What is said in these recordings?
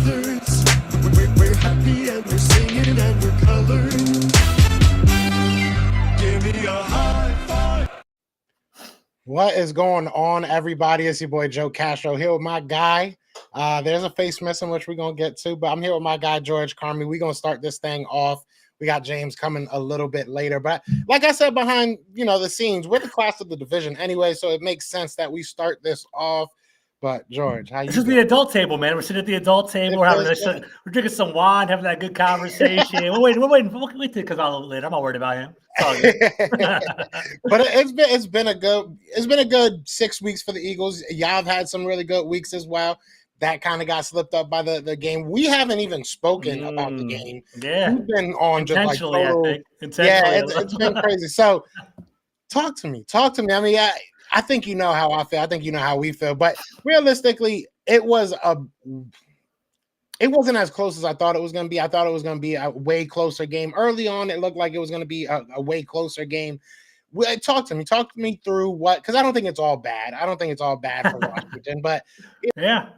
brothers. We're happy and we're singing and we're colored. Give me a high five. What is going on, everybody? It's your boy Joe Castro here with my guy. There's a face missing, which we're gonna get to, but I'm here with my guy George Carmi. We're gonna start this thing off. We got James coming a little bit later, but like I said, behind the scenes, we're the class of the division anyway, so it makes sense that we start this off. But George, how you? This is the adult table, man. We're sitting at the adult table. We're drinking some wine, having that good conversation. We're waiting. Wait till it comes out a little later. I'm not worried about him. But it's been a good 6 weeks for the Eagles. Y'all have had some really good weeks as well. That kind of got slipped up by the game. We haven't even spoken about the game. Yeah, we've been on just like total, I think. Intentionally. Yeah, it's been crazy. So talk to me. I mean, I think you know how I feel. I think you know how we feel. But realistically, it wasn't as close as I thought it was going to be. I thought it was going to be a way closer game. Early on, it looked like it was going to be a way closer game. Talk to me through what, because I don't think it's all bad. I don't think it's all bad for Washington, but yeah.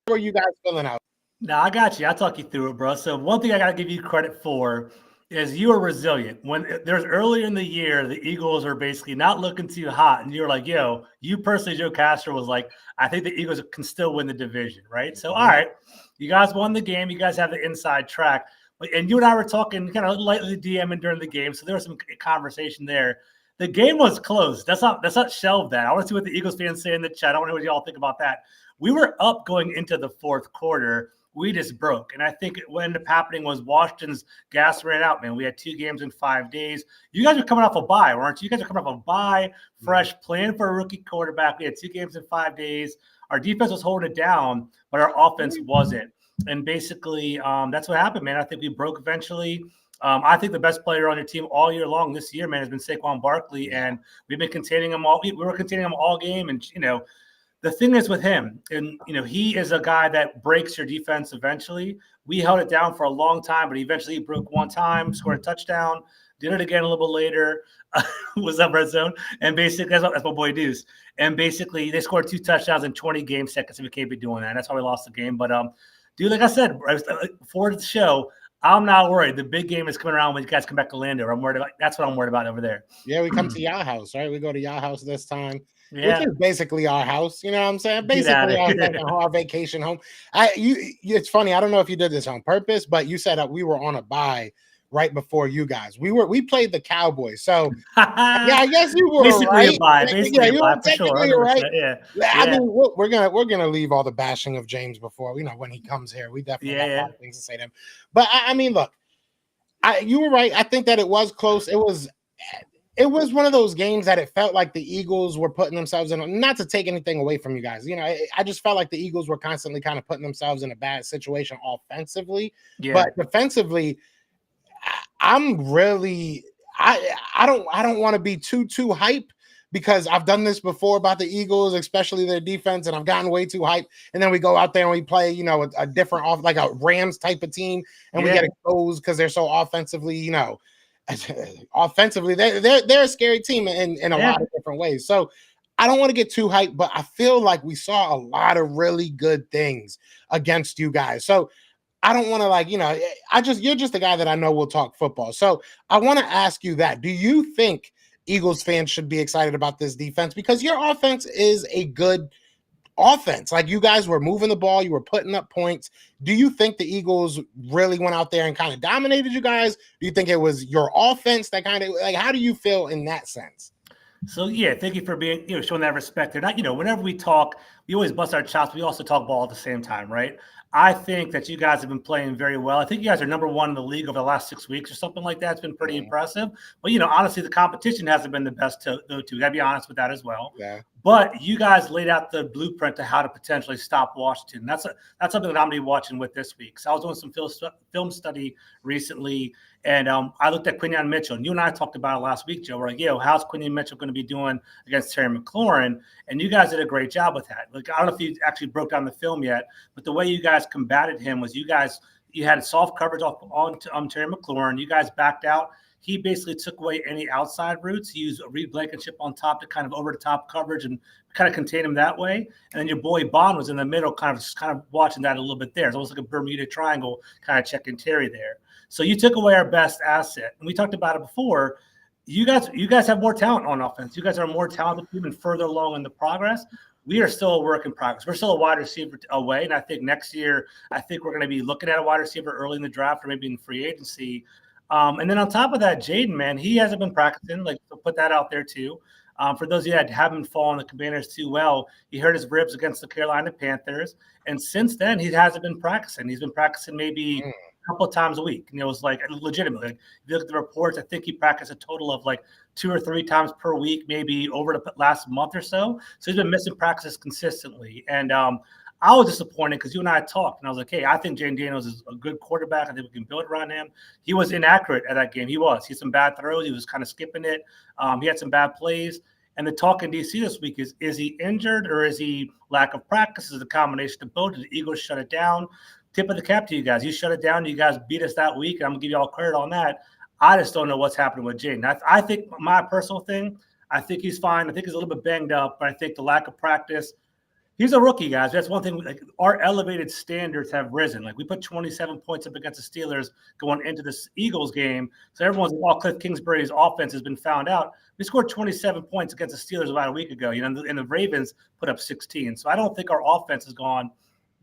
How are you guys feeling out? No, I got you. I'll talk you through it, bro. So one thing I got to give you credit for is you are resilient. When there's earlier in the year, the Eagles are basically not looking too hot, and you're like, yo, you personally, Joe Castro, was like, I think the Eagles can still win the division, right? So, all right, you guys won the game. You guys have the inside track. And you and I were talking kind of lightly DMing during the game, so there was some conversation there. The game was close. That's not shelved that. I want to see what the Eagles fans say in the chat. I want to know what y'all think about that. We were up going into the fourth quarter. We just broke. And I think what ended up happening was Washington's gas ran out, man. We had 2 games in 5 days. You guys are coming off a bye, weren't you? You guys are coming off a bye, fresh, plan for a rookie quarterback. We had 2 games in 5 days. Our defense was holding it down, but our offense wasn't. And basically, that's what happened, man. I think we broke eventually. I think the best player on your team all year long this year, man, has been Saquon Barkley, and we've been containing him all. We were containing him all game, and the thing is with him, and he is a guy that breaks your defense eventually. We held it down for a long time, but eventually he broke one time, scored a touchdown, did it again a little bit later. Was up red zone, and basically that's my boy Deuce. And basically they scored 2 touchdowns in 20 game seconds, and we can't be doing that. And that's how we lost the game. But dude, like I said, before the show, I'm not worried. The big game is coming around when you guys come back to Landover. That's what I'm worried about over there. Yeah, we come to y'all house, right? We go to y'all house this time. Yeah. Which is basically our house, you know what I'm saying? Basically our vacation home. It's funny, I don't know if you did this on purpose, but you said that we were on a bye right before you guys. We played the Cowboys. So yeah, I guess you were basically right. A bye. Basically you were technically sure, right. Yeah. I mean, we're gonna leave all the bashing of James before, when he comes here. We definitely have a lot of things to say to him. But I mean, look, you were right. I think that it was close. It was one of those games that it felt like the Eagles were putting themselves in, not to take anything away from you guys. I just felt like the Eagles were constantly kind of putting themselves in a bad situation offensively. Yeah. But defensively, I'm really I don't want to be too hype, because I've done this before about the Eagles, especially their defense, and I've gotten way too hype. And then we go out there and we play, a different like a Rams type of team, and we get exposed because they're so offensively, offensively, they're a scary team in a lot of different ways. So I don't want to get too hyped, but I feel like we saw a lot of really good things against you guys. So I don't want to you're just the guy that I know will talk football. So I want to ask you that. Do you think Eagles fans should be excited about this defense? Because your offense is a good offense. Like, you guys were moving the ball, you were putting up points. Do you think the Eagles really went out there and kind of dominated you guys? Do you think it was your offense that kind of, how do you feel in that sense? So yeah, thank you for being, showing that respect. They're not, whenever we talk, we always bust our chops. We also talk ball at the same time, right? I think that you guys have been playing very well. I think you guys are number 1 in the league over the last 6 weeks or something like that. It's been pretty impressive. But, honestly, the competition hasn't been the best to go to. Gotta be honest with that as well. Yeah. But you guys laid out the blueprint to how to potentially stop Washington. That's something that I'm going to be watching with this week. So I was doing some film study recently, and I looked at Quinyon Mitchell. And you and I talked about it last week, Joe. We're like, how's Quinyon Mitchell going to be doing against Terry McLaurin? And you guys did a great job with that. Like, I don't know if you actually broke down the film yet, but the way you guys combated him was you had soft coverage on Terry McLaurin. You guys backed out. he basically took away any outside routes. He used a Reed Blankenship on top to kind of over the top coverage and kind of contain him that way. And then your boy Bond was in the middle, kind of watching that a little bit there. It's almost like a Bermuda Triangle, kind of checking Terry there. So you took away our best asset, and we talked about it before. You guys have more talent on offense. You guys are a more talented team and further along in the progress. We are still a work in progress. We're still a wide receiver away, and I think next year, I think we're going to be looking at a wide receiver early in the draft or maybe in free agency. And then on top of that, Jaden, man, he hasn't been practicing. Like, so put that out there too. For those of you that haven't fallen the Commanders too well, he hurt his ribs against the Carolina Panthers, and since then he hasn't been practicing. He's been practicing maybe a couple of times a week. You know, it's like legitimately. If you look at the reports, I think he practiced a total of like 2 or 3 times per week, maybe over the last month or so. So he's been missing practices consistently, and I was disappointed because you and I talked, and I was like, hey, I think Jayden Daniels is a good quarterback. I think we can build around him. He was inaccurate at that game. He had some bad throws. He was kind of skipping it. He had some bad plays. And the talk in D.C. this week is he injured or is he lack of practice? Is a combination of both. Did the Eagles shut it down? Tip of the cap to you guys. You shut it down. You guys beat us that week, and I'm going to give you all credit on that. I just don't know what's happening with Jayden. I think my personal thing, I think he's fine. I think he's a little bit banged up, but I think the lack of practice, he's a rookie, guys. That's one thing. Like, our elevated standards have risen. Like, we put 27 points up against the Steelers going into this Eagles game. So everyone's Cliff Kingsbury's offense has been found out. We scored 27 points against the Steelers about a week ago, you know, and the Ravens put up 16. So I don't think our offense is gone.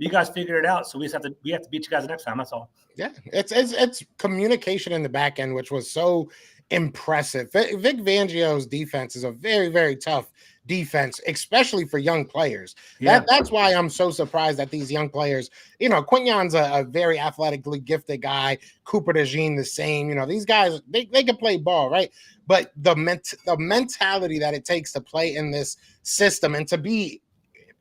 You guys figured it out, so we have to beat you guys next time. That's all. Yeah, it's communication in the back end, which was so impressive. Vic Fangio's defense is a very, very tough defense, especially for young players. Yeah. That's why I'm so surprised that these young players, you know, Quignon's a very athletically gifted guy. Cooper DeJean the same. You know, these guys, they can play ball, right? But the mentality that it takes to play in this system and to be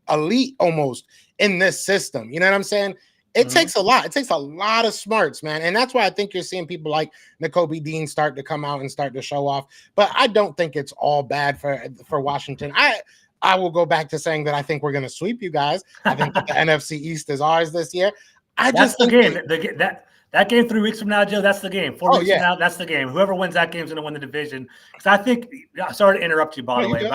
elite almost in this system, you know what I'm saying? It takes a lot. It takes a lot of smarts, man. And that's why I think you're seeing people like Nakobe Dean start to come out and start to show off. But I don't think it's all bad for Washington. I will go back to saying that I think we're going to sweep you guys. I think that the NFC East is ours this year. That's the game. That game 3 weeks from now, Joe, that's the game. 4 weeks from now, that's the game. Whoever wins that game is going to win the division. Because I think – sorry to interrupt you, by the way, but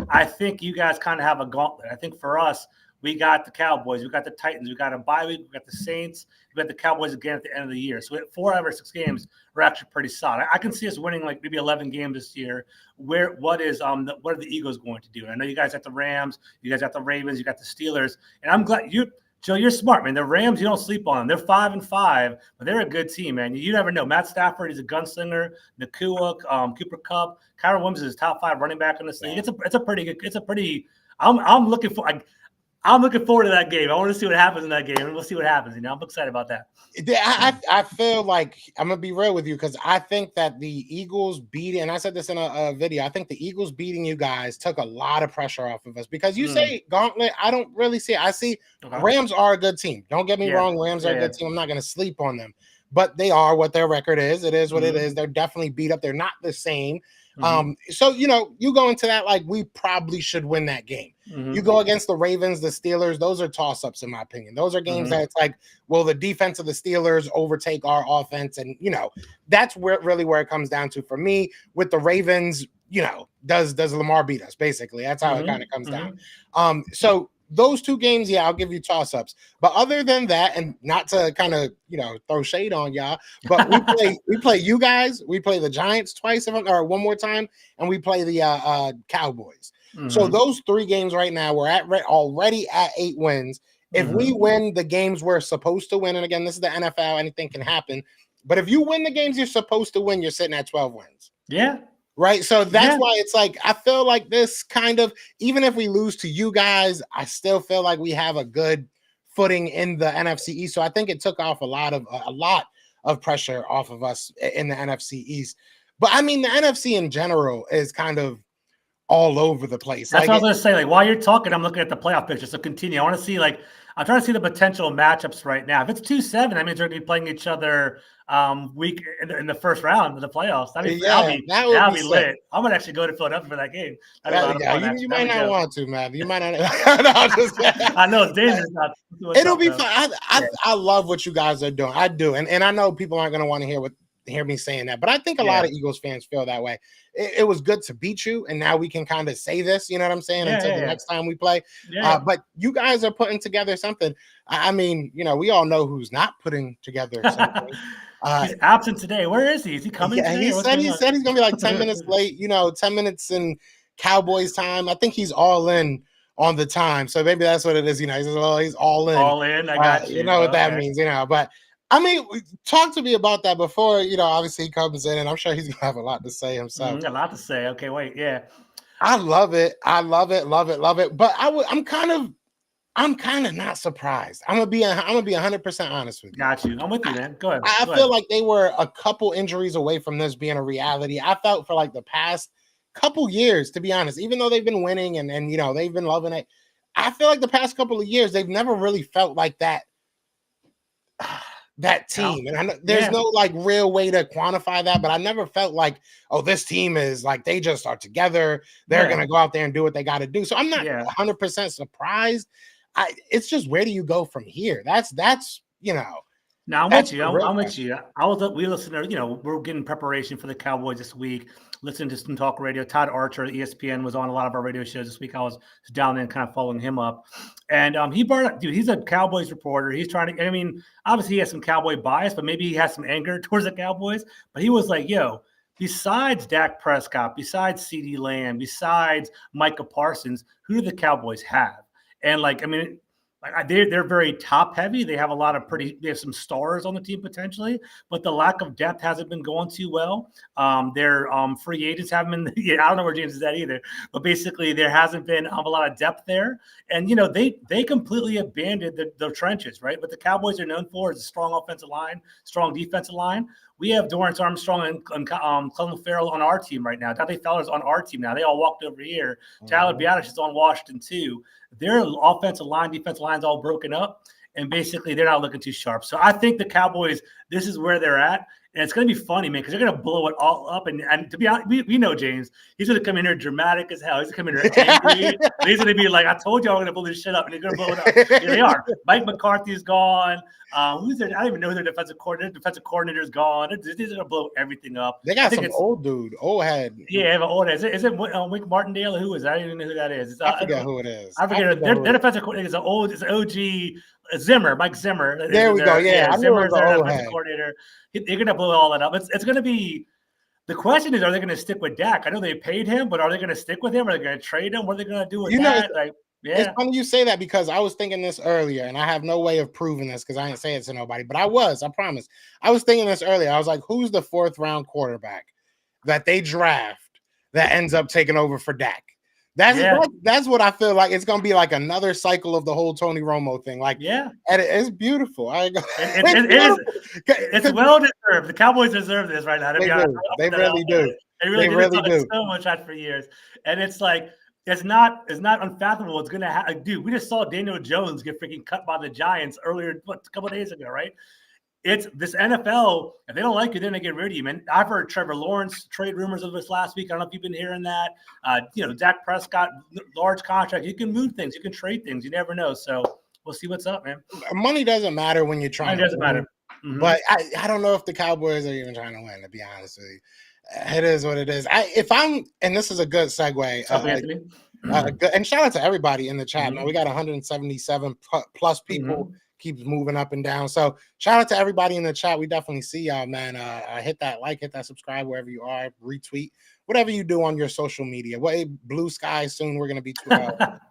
I think you guys kind of have a gauntlet. I think for us, we got the Cowboys, we got the Titans, we got a bye week, we got the Saints, we got the Cowboys again at the end of the year. So 4 out of 6 games are actually pretty solid. I can see us winning like maybe 11 games this year. What are the Eagles going to do? And I know you guys got the Rams, you guys got the Ravens, you got the Steelers, and I'm glad Joe, you're smart, man. The Rams, you don't sleep on them. They're 5-5, but they're a good team, man. You never know. Matt Stafford, he's a gunslinger. Nakua, Cooper Kupp, Kyron Williams is top 5 running back in this league. It's a pretty good. I'm looking forward to that game. I want to see what happens in that game, and we'll see what happens. You know, I'm excited about that. I feel like I'm gonna be real with you because I think that the Eagles beating, and I said this in a video, I think the Eagles beating you guys took a lot of pressure off of us because you say gauntlet. I don't really see it. I see Rams are a good team. Don't get me wrong. Rams are a good team. I'm not gonna sleep on them, but they are what their record is. It is what it is. They're definitely beat up. They're not the same. So, you know, you go into that like we probably should win that game. You go against the Ravens, the Steelers, those are toss-ups in my opinion. Those are games that it's like, will the defense of the Steelers overtake our offense? And, you know, that's really where it comes down to for me. With the Ravens, you know, does Lamar beat us? Basically, that's how it kind of comes down. So those 2 games, I'll give you toss-ups. But other than that, and not to kind of, you know, throw shade on y'all, but we play you guys, we play the Giants twice or one more time, and we play the Cowboys. So those 3 games right now, we're already at 8 wins. If we win the games we're supposed to win, and again, this is the NFL, anything can happen. But if you win the games you're supposed to win, you're sitting at 12 wins. Yeah. Right. So that's why it's like, I feel like this kind of, even if we lose to you guys, I still feel like we have a good footing in the NFC East. So I think it took off a lot of pressure off of us in the NFC East. But I mean, the NFC in general is kind of all over the place. That's what I was going to say. Like, while you're talking, I'm looking at the playoff picture. So continue. I want to see, like, I'm trying to see the potential matchups right now. If it's 2-7, that means they're going to be playing each other week in the first round of the know. That'll be lit. I'm going to actually go to Philadelphia for that game. You might not want to, man. You might not. I know it's dangerous. It'll be fun. I love what you guys are doing. I do. And I know people aren't going to want to hear what hear me saying that, but I think a lot of Eagles fans feel that way. It was good to beat you, and now we can kind of say this, you know what I'm saying, until the next time we play. But you guys are putting together something. I mean, you know, we all know who's not putting together something. He's absent today. Where is he? Is he coming today? He said he's going to be like 10 minutes late, you know, 10 minutes in Cowboys time. I think he's all in on the time. So maybe that's what it is. You know, he says, well, he's all in. All in. I got you. You know what that means, you know, but I mean, talk to me about that before, you know, obviously he comes in and I'm sure he's going to have a lot to say himself. A lot to say. Okay, wait. Yeah. I love it. I love it. Love it. Love it. But I'm kind of not surprised. I'm gonna be 100% honest with you. Got you. I'm with you, man. Go ahead. I feel like they were a couple injuries away from this being a reality. I felt for like the past couple years, to be honest, even though they've been winning and you know they've been loving it. I feel like the past couple of years they've never really felt like that team. And I know there's no like real way to quantify that, but I never felt like, oh, this team is like they just are together. They're gonna go out there and do what they got to do. So I'm not 100% surprised. It's just, where do you go from here? That's you know. Now I'm with you. I'm with you. We listen to, you know, we're getting preparation for the Cowboys this week. Listening to some talk radio. Todd Archer, ESPN, was on a lot of our radio shows this week. I was down there and kind of following him up. And he brought up, dude, he's a Cowboys reporter. He's trying to, I mean, obviously he has some Cowboy bias, but maybe he has some anger towards the Cowboys. But he was like, yo, besides Dak Prescott, besides CeeDee Lamb, besides Micah Parsons, who do the Cowboys have? And like, I mean, they're very top heavy. They have a lot of they have some stars on the team potentially, but the lack of depth hasn't been going too well. Their free agents haven't been, I don't know where James is at either, but basically there hasn't been a lot of depth there. And, you know, they completely abandoned the trenches, right? What the Cowboys are known for is a strong offensive line, strong defensive line. We have Dorrance Armstrong and Clelin Ferrell on our team right now. Dante Fowler's on our team now. They all walked over here. Tyler Biadasz is on Washington too. Their offensive line, defensive line's all broken up, and basically they're not looking too sharp. So I think the Cowboys, this is where they're at. And it's going to be funny, man, because they're going to blow it all up. And to be honest, we know James. He's going to come in here dramatic as hell. He's going to come in here angry. He's going to be like, I told you I'm going to blow this shit up. And they're going to blow it up. Yeah, they are. Mike McCarthy's gone. Who's there? I don't even know who their defensive coordinator's gone. They're going to blow everything up. They got some old dude, old head. Yeah, they have an old head. Is it Wink Martindale? Who is that? I don't even know who that is. I forget who it is. I forget. Their defensive coordinator is OG Zimmer, Mike Zimmer. There we go. Yeah, Zimmer's their defensive coordinator. They're going to blow all that up. It's going to be – the question is, are they going to stick with Dak? I know they paid him, but are they going to stick with him? Are they going to trade him? What are they going to do with that? It's funny you say that because I was thinking this earlier, and I have no way of proving this because I didn't say it to nobody, but I promise. I was thinking this earlier. I was like, who's the 4th-round quarterback that they draft that ends up taking over for Dak? That's what I feel like. It's gonna be like another cycle of the whole Tony Romo thing. Like, and it's beautiful. It's well deserved. The Cowboys deserve this right now. They really do. They really do. So much out for years, and it's like it's not unfathomable. It's gonna happen. Dude, we just saw Daniel Jones get freaking cut by the Giants earlier, a couple of days ago, right? It's this NFL. If they don't like you, they're gonna get rid of you, man. I've heard Trevor Lawrence trade rumors of this last week. I don't know if you've been hearing that. You know, Dak Prescott, large contract. You can move things. You can trade things. You never know. So we'll see what's up, man. Money doesn't matter when you're trying. It doesn't matter. Mm-hmm. But I don't know if the Cowboys are even trying to win. To be honest with you, it is what it is. And this is a good segue. And shout out to everybody in the chat. Man, we got 177 plus people. Keeps moving up and down. So shout out to everybody in the chat. We definitely see y'all, man. Hit that like, hit that subscribe wherever you are, retweet, whatever you do on your social media. Blue Sky soon. We're going to be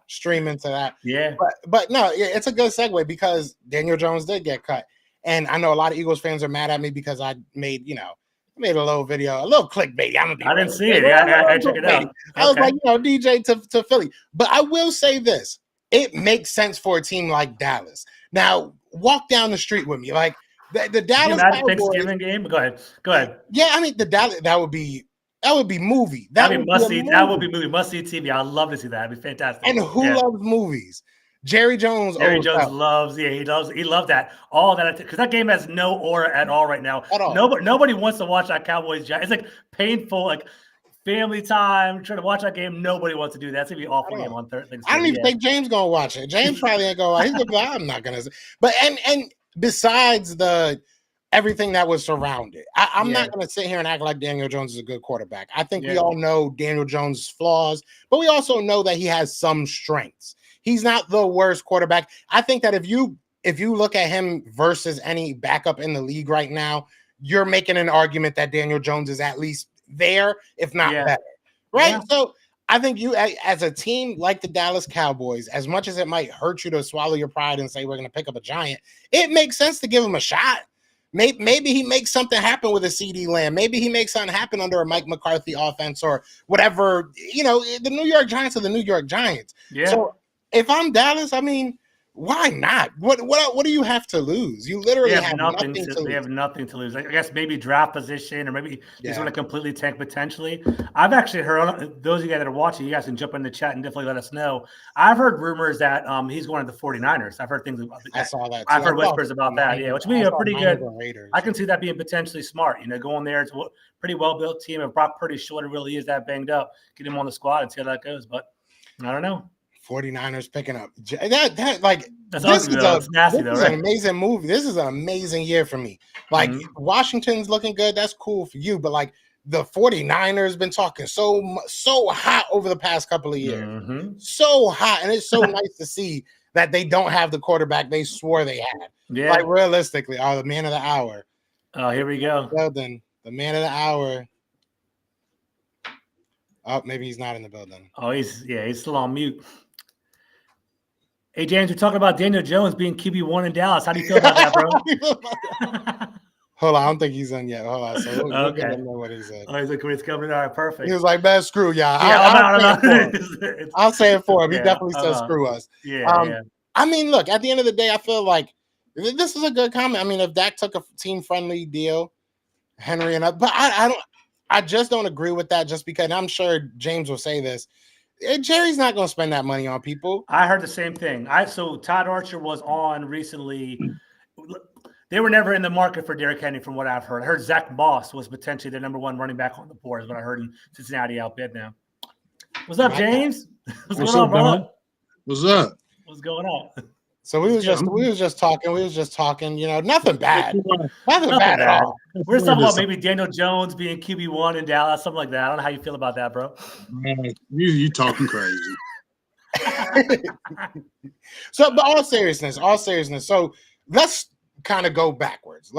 streaming to that. Yeah. But no, it's a good segue because Daniel Jones did get cut. And I know a lot of Eagles fans are mad at me because I made a little video, a little clickbait. I didn't see it. I check it out. I was like, DJ to Philly. But I will say this. It makes sense for a team like Dallas. Now, walk down the street with me. Like the Dallas Cowboys, Thanksgiving game. Go ahead. Yeah, I mean the Dallas. That would be movie. That would be must see. That would be movie. Must see TV. I'd love to see that. That'd be fantastic. And who loves movies? Jerry Jones. Loves. Yeah, he loves that. All that because that game has no aura at all right now. At all. Nobody wants to watch that Cowboys. It's like painful. Like. Family time, trying to watch that game. Nobody wants to do that. It's gonna be an awful game on Thursday. I don't even think James gonna watch it. James probably ain't gonna watch it. He's gonna be like, I'm not gonna. But and besides everything that was surrounded. I'm Yeah. not going to sit here and act like Daniel Jones is a good quarterback. I think we Yeah. all know Daniel Jones' flaws, but we also know that he has some strengths. He's not the worst quarterback. I think that if you look at him versus any backup in the league right now, you're making an argument that Daniel Jones is at least there, if not Yeah. better. Right? Yeah. So I think you, as a team like the Dallas Cowboys, as much as it might hurt you to swallow your pride and say we're going to pick up a giant, it makes sense to give him a shot. Maybe he makes something happen with a CD Lamb. Maybe he makes something happen under a Mike McCarthy offense or whatever. You know, the New York Giants are the New York Giants. Yeah. So if I'm Dallas, I mean, why not? What do you have to lose? You literally have nothing to lose. They have nothing to lose. I guess maybe draft position, or maybe they Yeah. want to completely tank potentially. I've actually heard, those of you guys that are watching, you guys can jump in the chat and definitely let us know. I've heard rumors that he's going to the 49ers. I've heard things about that. I saw that. I've heard whispers about that. Yeah, which would be a pretty good. I can see that being potentially smart. You know, going there, it's a pretty well built team. And Brock Purdy's short, it really is that banged up. Get him on the squad and see how that goes. But I don't know. 49ers picking up that like that's this ugly, is, though. It's nasty, this though, is right? an amazing movie. This is an amazing year for me. Like Washington's looking good. That's cool for you, but like the 49ers been talking so hot over the past couple of years. So hot, and it's so nice to see that they don't have the quarterback they swore they had. Yeah. Like realistically, the man of the hour. Oh, here we go. Well then, the man of the hour. Oh, maybe he's not in the building. Oh, he's still on mute. Hey, James, we're talking about Daniel Jones being QB1 in Dallas. How do you feel about that, bro? Hold on, I don't think he's in yet. Hold on. So we'll okay. get him know what he said. Oh, he's like, it's coming. All right, perfect. He was like, man, screw y'all. Yeah, I'll say it for him. He definitely said screw us. Yeah. I mean, look, at the end of the day, I feel like this is a good comment. I mean, if Dak took a team-friendly deal, Henry and but I just don't agree with that just because I'm sure James will say this. Jerry's not going to spend that money on people. I heard the same thing. So Todd Archer was on recently. They were never in the market for Derrick Henry, from what I've heard. I heard Zach Moss was potentially their number one running back on the board, is what I heard in Cincinnati outbid now. What's up, James? What's going on, brother? What's up? What's going on? So we was just talking, you know, nothing bad. Nothing bad at all. We're talking about maybe Daniel Jones being QB1 in Dallas, something like that. I don't know how you feel about that, bro. Man, you talking crazy. So, but all seriousness. So let's kind of go backwards.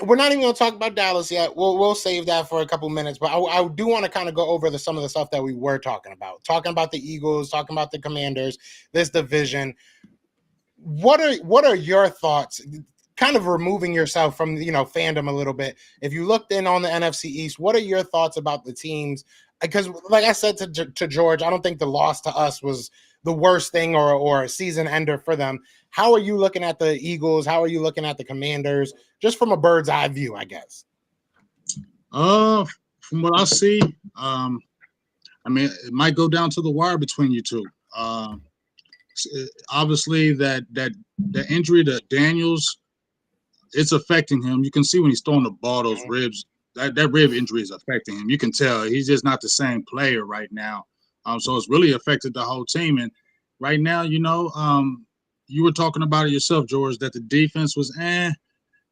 We're not even going to talk about Dallas yet. We'll save that for a couple minutes. But I do want to kind of go over some of the stuff that we were talking about the Eagles, talking about the Commanders, this division. What are your thoughts? Kind of removing yourself from fandom a little bit. If you looked in on the NFC East, what are your thoughts about the teams? Because, like I said to George, I don't think the loss to us was the worst thing or a season ender for them. How are you looking at the Eagles? How are you looking at the Commanders? Just from a bird's eye view, I guess. From what I see, I mean, it might go down to the wire between you two. Obviously, that injury to Daniels, it's affecting him. You can see when he's throwing the ball, those ribs, that rib injury is affecting him. You can tell he's just not the same player right now. So it's really affected the whole team. And right now, you were talking about it yourself, George, that the defense was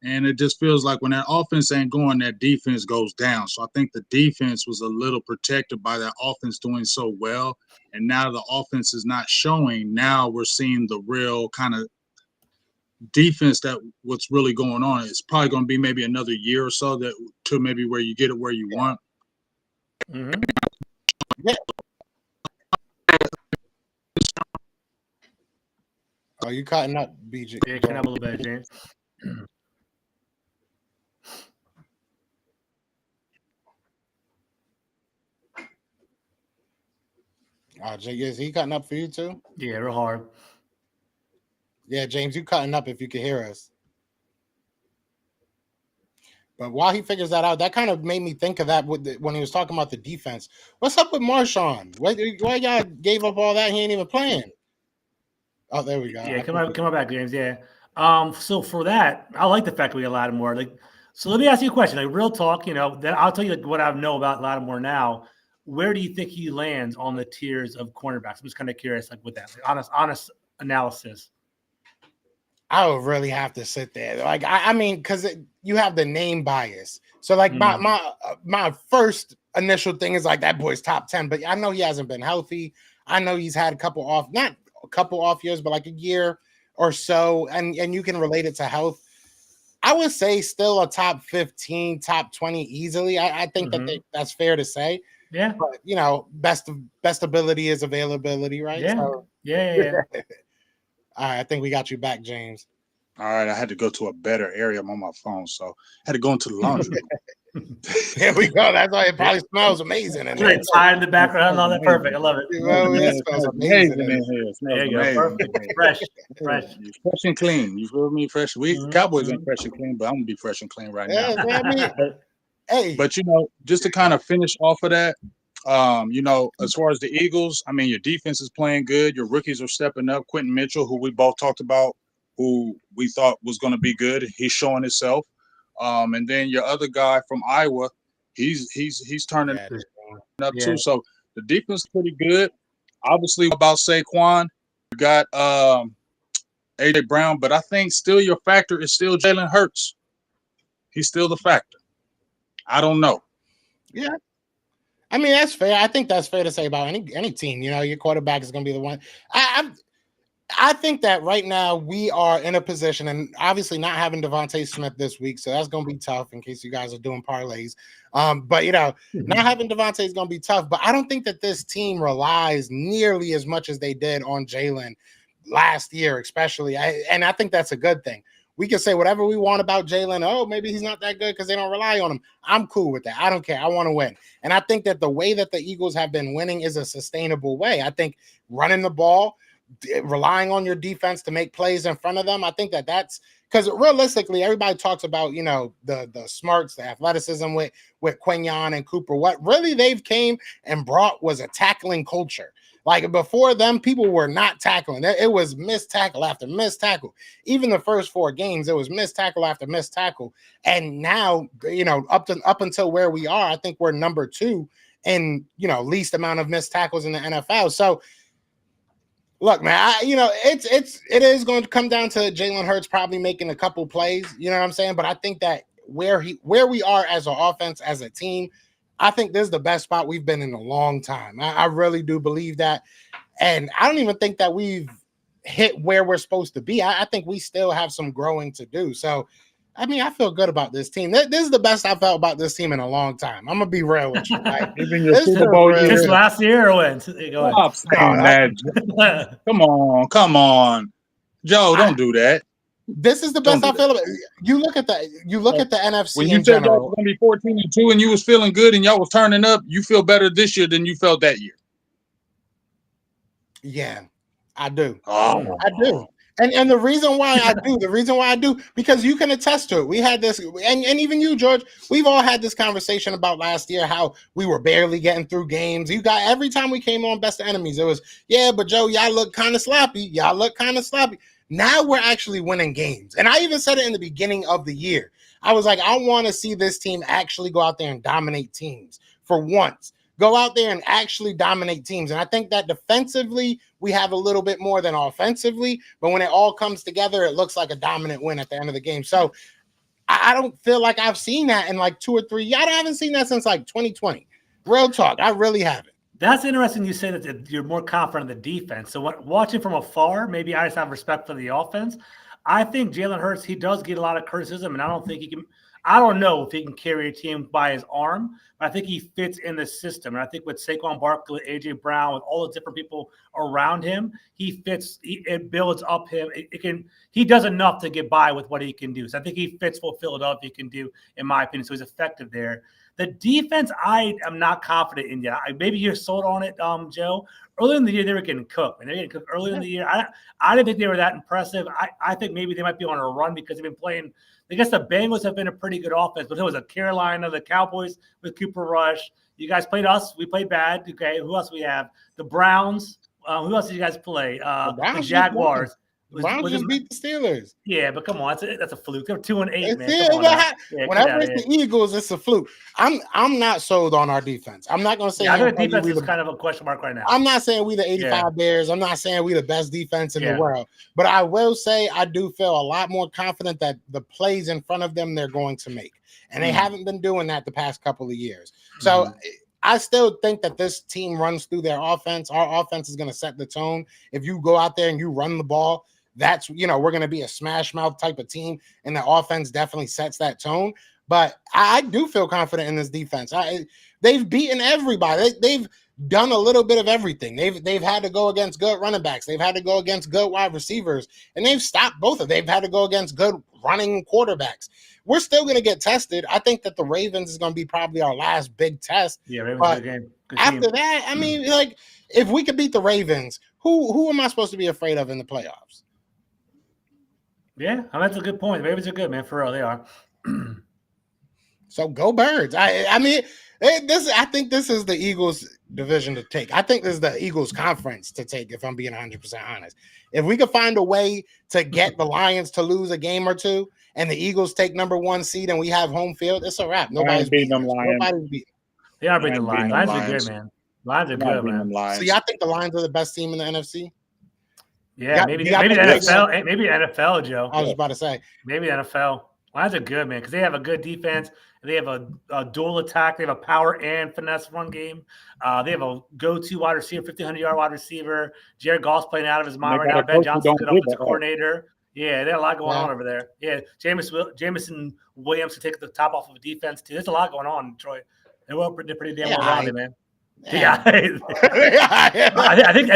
and it just feels like when that offense ain't going, that defense goes down. So I think the defense was a little protected by that offense doing so well. And now the offense is not showing. Now we're seeing the real kind of defense that what's really going on. It's probably going to be maybe another year or so to maybe where you get it where you want. Mm-hmm. Yeah. Oh, you cutting up, BJ? Yeah, cutting up a little bit, James. Is he cutting up for you too? Yeah, real hard. Yeah, James, you cutting up if you can hear us. But while he figures that out, that kind of made me think of that when he was talking about the defense. What's up with Marshawn? Why y'all gave up all that? He ain't even playing. Oh, there we go. Yeah, come on back, James. Yeah. So for that, I like the fact we got Lattimore. So let me ask you a question. Real talk, then I'll tell you what I know about Lattimore now. Where do you think he lands on the tiers of cornerbacks? I'm just kind of curious, with that honest analysis. I would really have to sit there. Like, I mean, because you have the name bias. So, like, my first initial thing is like that boy's top 10, but I know he hasn't been healthy. I know he's had not a couple off years, but like a year or so, and you can relate it to health. I would say still a top 15, top 20 easily. I think that's fair to say. Yeah. But, you know, best ability is availability, right? Yeah. So, yeah. All right, I think we got you back, James. All right, I had to go to a better area. I'm on my phone, so I had to go into the laundry room. There we go. That's why it probably smells amazing. And Great tie in the background and all that. Perfect. I love it. It smells amazing in in here. here. It smells There you go. amazing. Perfect. Fresh. Fresh and clean. You feel me? Fresh. Cowboys ain't fresh and clean, but I'm gonna be fresh and clean right now. Yeah, I mean, hey, But you know, just to kind of finish off of that, you know, as far as the Eagles, I mean, your defense is playing good. Your rookies are stepping up. Quentin Mitchell, who we both talked about, who we thought was going to be good, he's showing himself. And then your other guy from Iowa, he's turning up too. So the defense is pretty good. Obviously, about Saquon, you got AJ Brown, but I think still your factor is still Jalen Hurts. He's still the factor. I don't know. Yeah. I mean, that's fair. I think that's fair to say about any team. You know, your quarterback is going to be the one. I think that right now we are in a position, and obviously not having Devontae Smith this week, so that's going to be tough in case you guys are doing parlays. But, you know, not having Devontae is going to be tough. But I don't think that this team relies nearly as much as they did on Jalen last year, especially. And I think that's a good thing. We can say whatever we want about Jalen. Oh, maybe he's not that good because they don't rely on him. I'm cool with that. I don't care. I want to win. And I think that the way that the Eagles have been winning is a sustainable way. I think running the ball, relying on your defense to make plays in front of them. I think that's because realistically, everybody talks about, you know, the smarts, the athleticism with Quinyon and Cooper. What really they've came and brought was a tackling culture. Like before them, people were not tackling. It was missed tackle after missed tackle. Even the first 4 games, it was missed tackle after missed tackle. And now, you know, up until where we are, I think we're number 2 in, you know, least amount of missed tackles in the NFL. So, look, man, it is going to come down to Jalen Hurts probably making a couple plays. You know what I'm saying? But I think that where we are as an offense, as a team, I think this is the best spot we've been in a long time. I really do believe that. And I don't even think that we've hit where we're supposed to be. I think we still have some growing to do. So, I mean, I feel good about this team. This is the best I felt about this team in a long time. I'm going to be real with you. Like, even your Super Bowl year. Since last year or when? Go ahead. Come on. Joe, don't do that. This is the best I feel about it. You look at the NFC when you said y'all was gonna be 14-2 and you was feeling good and y'all was turning up, you feel better this year than you felt that year. Yeah, I do. Oh. I do. And the reason why I do, because you can attest to it. We had this, and even you, George, we've all had this conversation about last year, how we were barely getting through games. You got every time we came on Best of Enemies, it was, yeah, but Joe, y'all look kind of sloppy. Now we're actually winning games. And I even said it in the beginning of the year. I was like, I want to see this team actually go out there and dominate teams for once. Go out there and actually dominate teams. And I think that defensively, we have a little bit more than offensively. But when it all comes together, it looks like a dominant win at the end of the game. So I don't feel like I've seen that in like 2 or 3 years. I haven't seen that since like 2020. Real talk. I really haven't. That's interesting you say that you're more confident in the defense. So watching from afar, maybe I just have respect for the offense. I think Jalen Hurts, he does get a lot of criticism, and I don't think he can – I don't know if he can carry a team by his arm, but I think he fits in the system. And I think with Saquon Barkley, with A.J. Brown, with all the different people around him, he fits – it builds up him. He does enough to get by with what he can do. So I think he fits what Philadelphia can do, in my opinion, so he's effective there. The defense, I am not confident in yet. Maybe you're sold on it, Joe. Earlier in the year, they were getting cooked. And they were getting cooked earlier in the year. I didn't think they were that impressive. I think maybe they might be on a run because they've been playing. I guess the Bengals have been a pretty good offense, but it was a Carolina, the Cowboys with Cooper Rush. You guys played us. We played bad. Okay, who else we have? The Browns. Who else did you guys play? The Jaguars. The Browns just beat the Steelers. Yeah, but come on, that's a fluke. They're 2-8, man. Come on whenever it's the Eagles, it's a fluke. I'm not sold on our defense. I'm not going to say. I think the defense is kind of a question mark right now. I'm not saying we the 85 Bears. I'm not saying we the best defense in the world. But I will say I do feel a lot more confident that the plays in front of them they're going to make, and they haven't been doing that the past couple of years. So. I still think that this team runs through their offense. Our offense is going to set the tone. If you go out there and you run the ball, that's, we're going to be a smash mouth type of team, and the offense definitely sets that tone. But I do feel confident in this defense. They've beaten everybody. They've done a little bit of everything. They've had to go against good running backs. They've had to go against good wide receivers, and they've stopped both of them. They've had to go against good running quarterbacks. We're still going to get tested. I think that the Ravens is going to be probably our last big test. Yeah, Ravens are a good game. Good after team. that, I mean, like, if we could beat the Ravens, who am I supposed to be afraid of in the playoffs? Yeah, I mean, that's a good point. The Ravens are good, man. For real, they are. So go Birds. I mean, I think this is the Eagles division to take. I think this is the Eagles conference to take, if I'm being 100% honest. If we could find a way to get the Lions to lose a game or two, and the Eagles take number 1 seed and we have home field, it's a wrap. Nobody's beating them. Nobody's beating them. They are beating the Lions. Lions are good, man. Lions are good, man. So y'all think the Lions are the best team in the NFC? Yeah, maybe the NFL. Maybe the NFL, Joe. I was about to say. Maybe the NFL. Lions are good, man, because they have a good defense. They have a dual attack. They have a power and finesse run game. They have a go-to wide receiver, 1,500-yard wide receiver. Jared Goff's playing out of his mind right now. Ben Johnson's good offensive coordinator. Yeah, they have a lot going on over there. Yeah, Jameson Williams to take the top off of defense too. There's a lot going on in Detroit. They're pretty damn well rounded, man. Yeah, I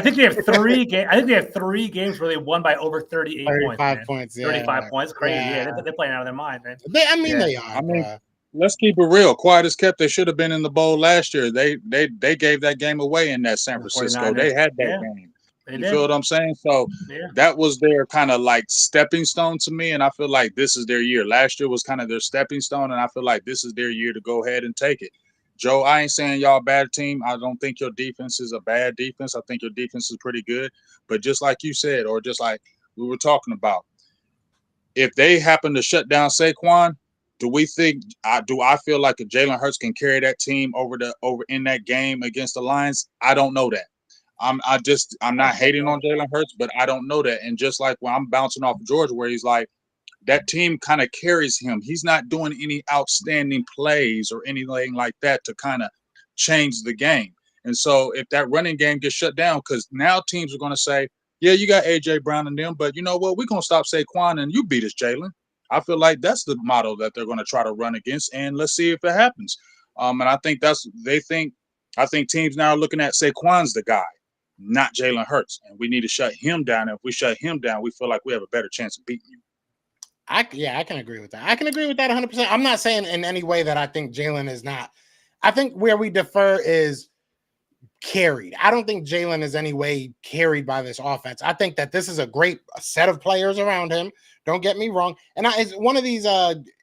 think they have 3 games. I think they have 3 games where they won by over 38 points. 35 points. 35 points. Crazy. Yeah, they're playing out of their mind, man. They are. I mean, let's keep it real. Quiet as kept. They should have been in the bowl last year. They gave that game away in that San Francisco. They had that game. You feel what I'm saying? So that was their kind of like stepping stone to me, and I feel like this is their year. Last year was kind of their stepping stone, and I feel like this is their year to go ahead and take it. Joe, I ain't saying y'all a bad team. I don't think your defense is a bad defense. I think your defense is pretty good. But just like you said, or just like we were talking about, if they happen to shut down Saquon, do I feel like if Jalen Hurts can carry that team over in that game against the Lions? I don't know that. I'm not hating on Jalen Hurts, but I don't know that. And just like when I'm bouncing off George, where he's like, that team kind of carries him. He's not doing any outstanding plays or anything like that to kind of change the game. And so if that running game gets shut down, because now teams are going to say, yeah, you got A.J. Brown and them, but you know what? We're going to stop Saquon and you beat us, Jalen. I feel like that's the model that they're going to try to run against, and let's see if it happens. And I think I think teams now are looking at Saquon's the guy, not Jalen Hurts, and we need to shut him down. And if we shut him down, we feel like we have a better chance of beating you. I can agree with that. I can agree with that 100%. I'm not saying in any way that I think Jalen is not. I think where we defer is carried. I don't think Jalen is any way carried by this offense. I think that this is a great set of players around him. Don't get me wrong. And one of these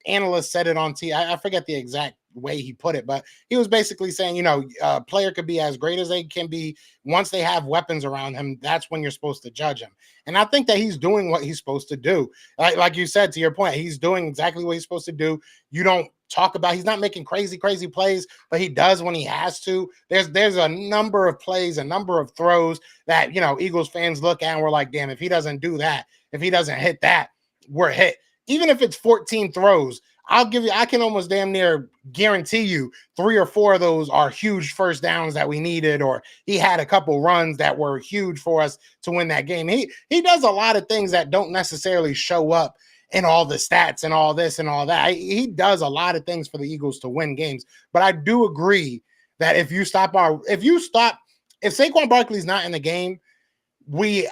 analysts said it on TV. I forget the exact way he put it, but he was basically saying, a player could be as great as they can be once they have weapons around him. That's when you're supposed to judge him. And I think that he's doing what he's supposed to do. Like you said, to your point, he's doing exactly what he's supposed to do. You don't talk about, he's not making crazy plays, but he does when he has to. There's a number of plays, a number of throws that, Eagles fans look at and we're like, damn, if he doesn't do that, if he doesn't hit that, we're hit. Even if it's 14 throws, I can almost damn near guarantee you 3 or 4 of those are huge first downs that we needed, or he had a couple runs that were huge for us to win that game. He does a lot of things that don't necessarily show up in all the stats and all this and all that. He does a lot of things for the Eagles to win games. But I do agree that if Saquon Barkley's not in the game,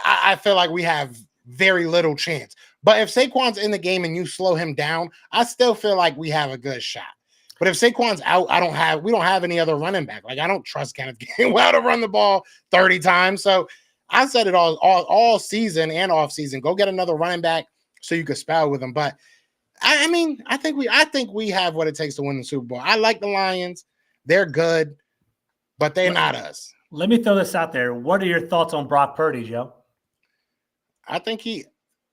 I feel like we have very little chance. But if Saquon's in the game and you slow him down, I still feel like we have a good shot. But if Saquon's out, we don't have any other running back. Like, I don't trust Kenneth Gainwell to run the ball 30 times. So I said it all season and off season. Go get another running back so you can spell with him. But I think we have what it takes to win the Super Bowl. I like the Lions. They're good, but they're not us. Let me throw this out there. What are your thoughts on Brock Purdy, Joe? I think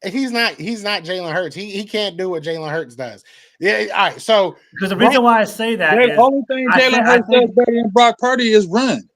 He's not Jalen Hurts. He can't do what Jalen Hurts does. Yeah, all right. So because the reason why I say that The is only thing Jalen Hurts does better than Brock Purdy is run.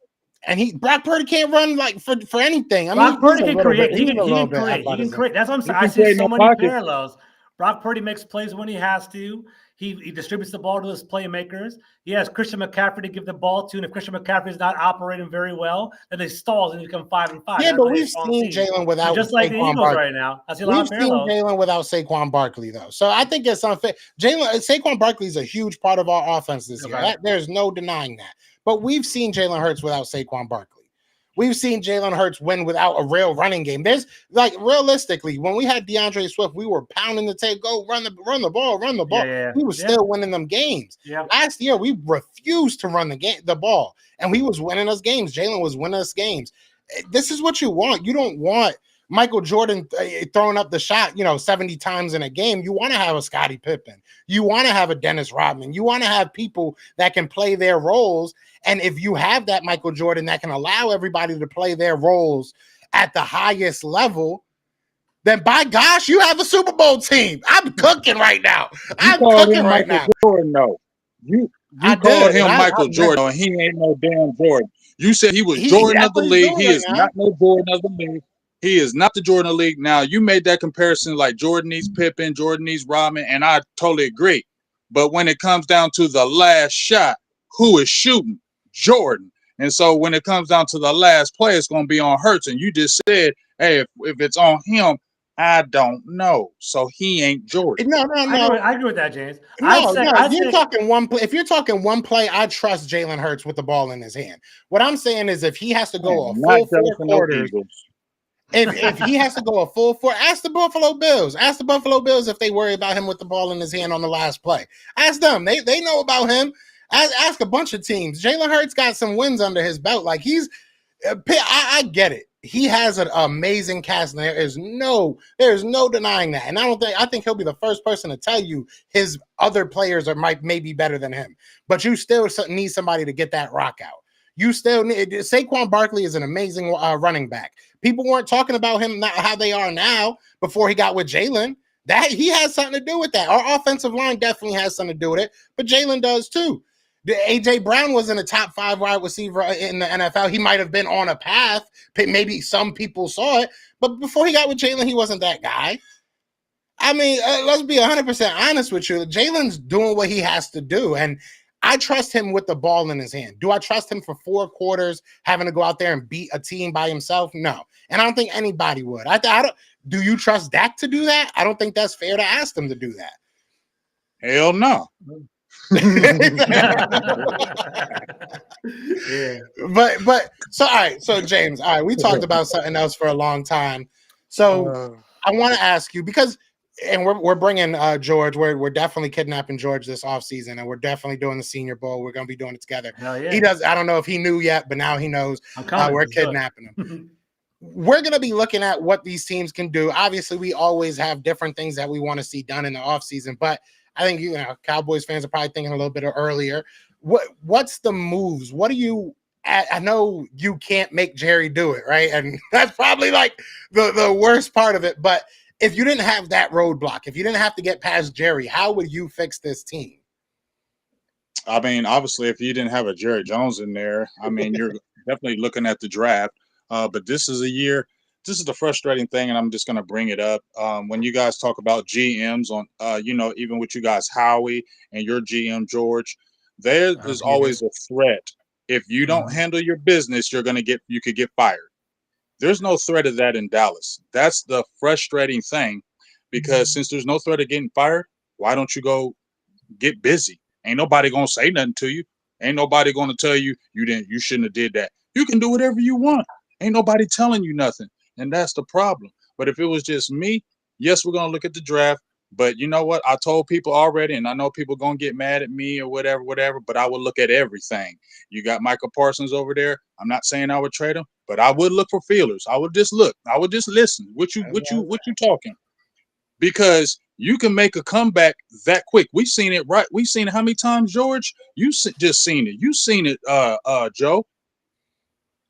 and Brock Purdy can't run like for anything. I mean, Brock Purdy he's can create. He can create. create. That's what I'm saying. I can see create so no many pocket. parallels. Brock Purdy makes plays when he has to. He distributes the ball to his playmakers. He has Christian McCaffrey to give the ball to, and if Christian McCaffrey is not operating very well, then they stalls and become 5-5. Yeah, but we've seen Jalen without just like the Saquon Eagles Barkley. right now. I see a lot We've of seen parallels. Jalen without Saquon Barkley though, so I think it's unfair. Saquon Barkley is a huge part of our offense this year. There's no denying that. But we've seen Jalen Hurts without Saquon Barkley. We've seen Jalen Hurts win without a real running game. There's like realistically, when we had DeAndre Swift, we were pounding the tape, go run the ball. Yeah. We were still winning them games. Yeah. Last year, we refused to run the ball, and we was winning us games. Jalen was winning us games. This is what you want. You don't want Michael Jordan throwing up the shot, 70 times in a game. You want to have a Scottie Pippen. You want to have a Dennis Rodman. You want to have people that can play their roles. And if you have that Michael Jordan that can allow everybody to play their roles at the highest level, then by gosh, you have a Super Bowl team. I'm cooking right now. I'm cooking right now. Jordan, no. You called him Michael Jordan, and he ain't no damn Jordan. You said he was Jordan of the league. He is not no Jordan of the league. He is not the Jordan of the league. Now, you made that comparison like Jordan needs Pippen, Jordan needs Rodman, and I totally agree. But when it comes down to the last shot, who is shooting? Jordan. And so when it comes down to the last play, it's going to be on Hurts. And you just said, hey, if it's on him, I don't know. So he ain't Jordan. No. I agree with that, James. You're talking one play. If you're talking one play, I trust Jalen Hurts with the ball in his hand. What I'm saying is if he has to go a full 4 quarters, if he has to go a full 4, ask the Buffalo Bills. Ask the Buffalo Bills if they worry about him with the ball in his hand on the last play. Ask them. They know about him. Ask a bunch of teams. Jalen Hurts got some wins under his belt. Like I get it. He has an amazing cast, and there's no denying that. And I think he'll be the first person to tell you his other players may be better than him. But you still need somebody to get that rock out. You still need Saquon Barkley is an amazing running back. People weren't talking about him not how they are now before he got with Jalen. That he has something to do with that. Our offensive line definitely has something to do with it, but Jalen does too. AJ Brown wasn't a top 5 wide receiver in the NFL. He might have been on a path. Maybe some people saw it, but before he got with Jalen, he wasn't that guy. I mean, let's be 100% honest with you. Jalen's doing what he has to do, and I trust him with the ball in his hand. Do I trust him for 4 quarters having to go out there and beat a team by himself? No, and I don't think anybody would. I don't. Do you trust Dak to do that? I don't think that's fair to ask him to do that. Hell no. Yeah. But so all right, so James, all right, we talked about something else for a long time. So I want to ask you because we're bringing George. We're definitely kidnapping George this offseason, and we're definitely doing the Senior Bowl. We're going to be doing it together. Yeah. He does. I don't know if he knew yet, but now he knows. We're kidnapping him. We're going to be looking at what these teams can do. Obviously, we always have different things that we want to see done in the offseason, but I think Cowboys fans are probably thinking a little bit earlier. What's the moves? What do you? I know you can't make Jerry do it, right? And that's probably like the worst part of it. But if you didn't have that roadblock, if you didn't have to get past Jerry, how would you fix this team? I mean, obviously, if you didn't have a Jerry Jones in there, I mean, you're definitely looking at the draft. But this is a year. This is the frustrating thing, and I'm just going to bring it up. When you guys talk about GMs on, even with you guys, Howie and your GM, George, there is always a threat. If you don't handle your business, you could get fired. There's no threat of that in Dallas. That's the frustrating thing, because since there's no threat of getting fired, why don't you go get busy? Ain't nobody going to say nothing to you. Ain't nobody going to tell you you shouldn't have did that. You can do whatever you want. Ain't nobody telling you nothing. And that's the problem. But if it was just me, yes, we're going to look at the draft. But you know what? I told people already, and I know people going to get mad at me or whatever, but I would look at everything. You got Michael Parsons over there. I'm not saying I would trade him, but I would look for feelers. I would just look. I would just listen. What you talking? Because you can make a comeback that quick. We've seen it, right? We've seen it how many times, George? Just seen it. You seen it, Joe.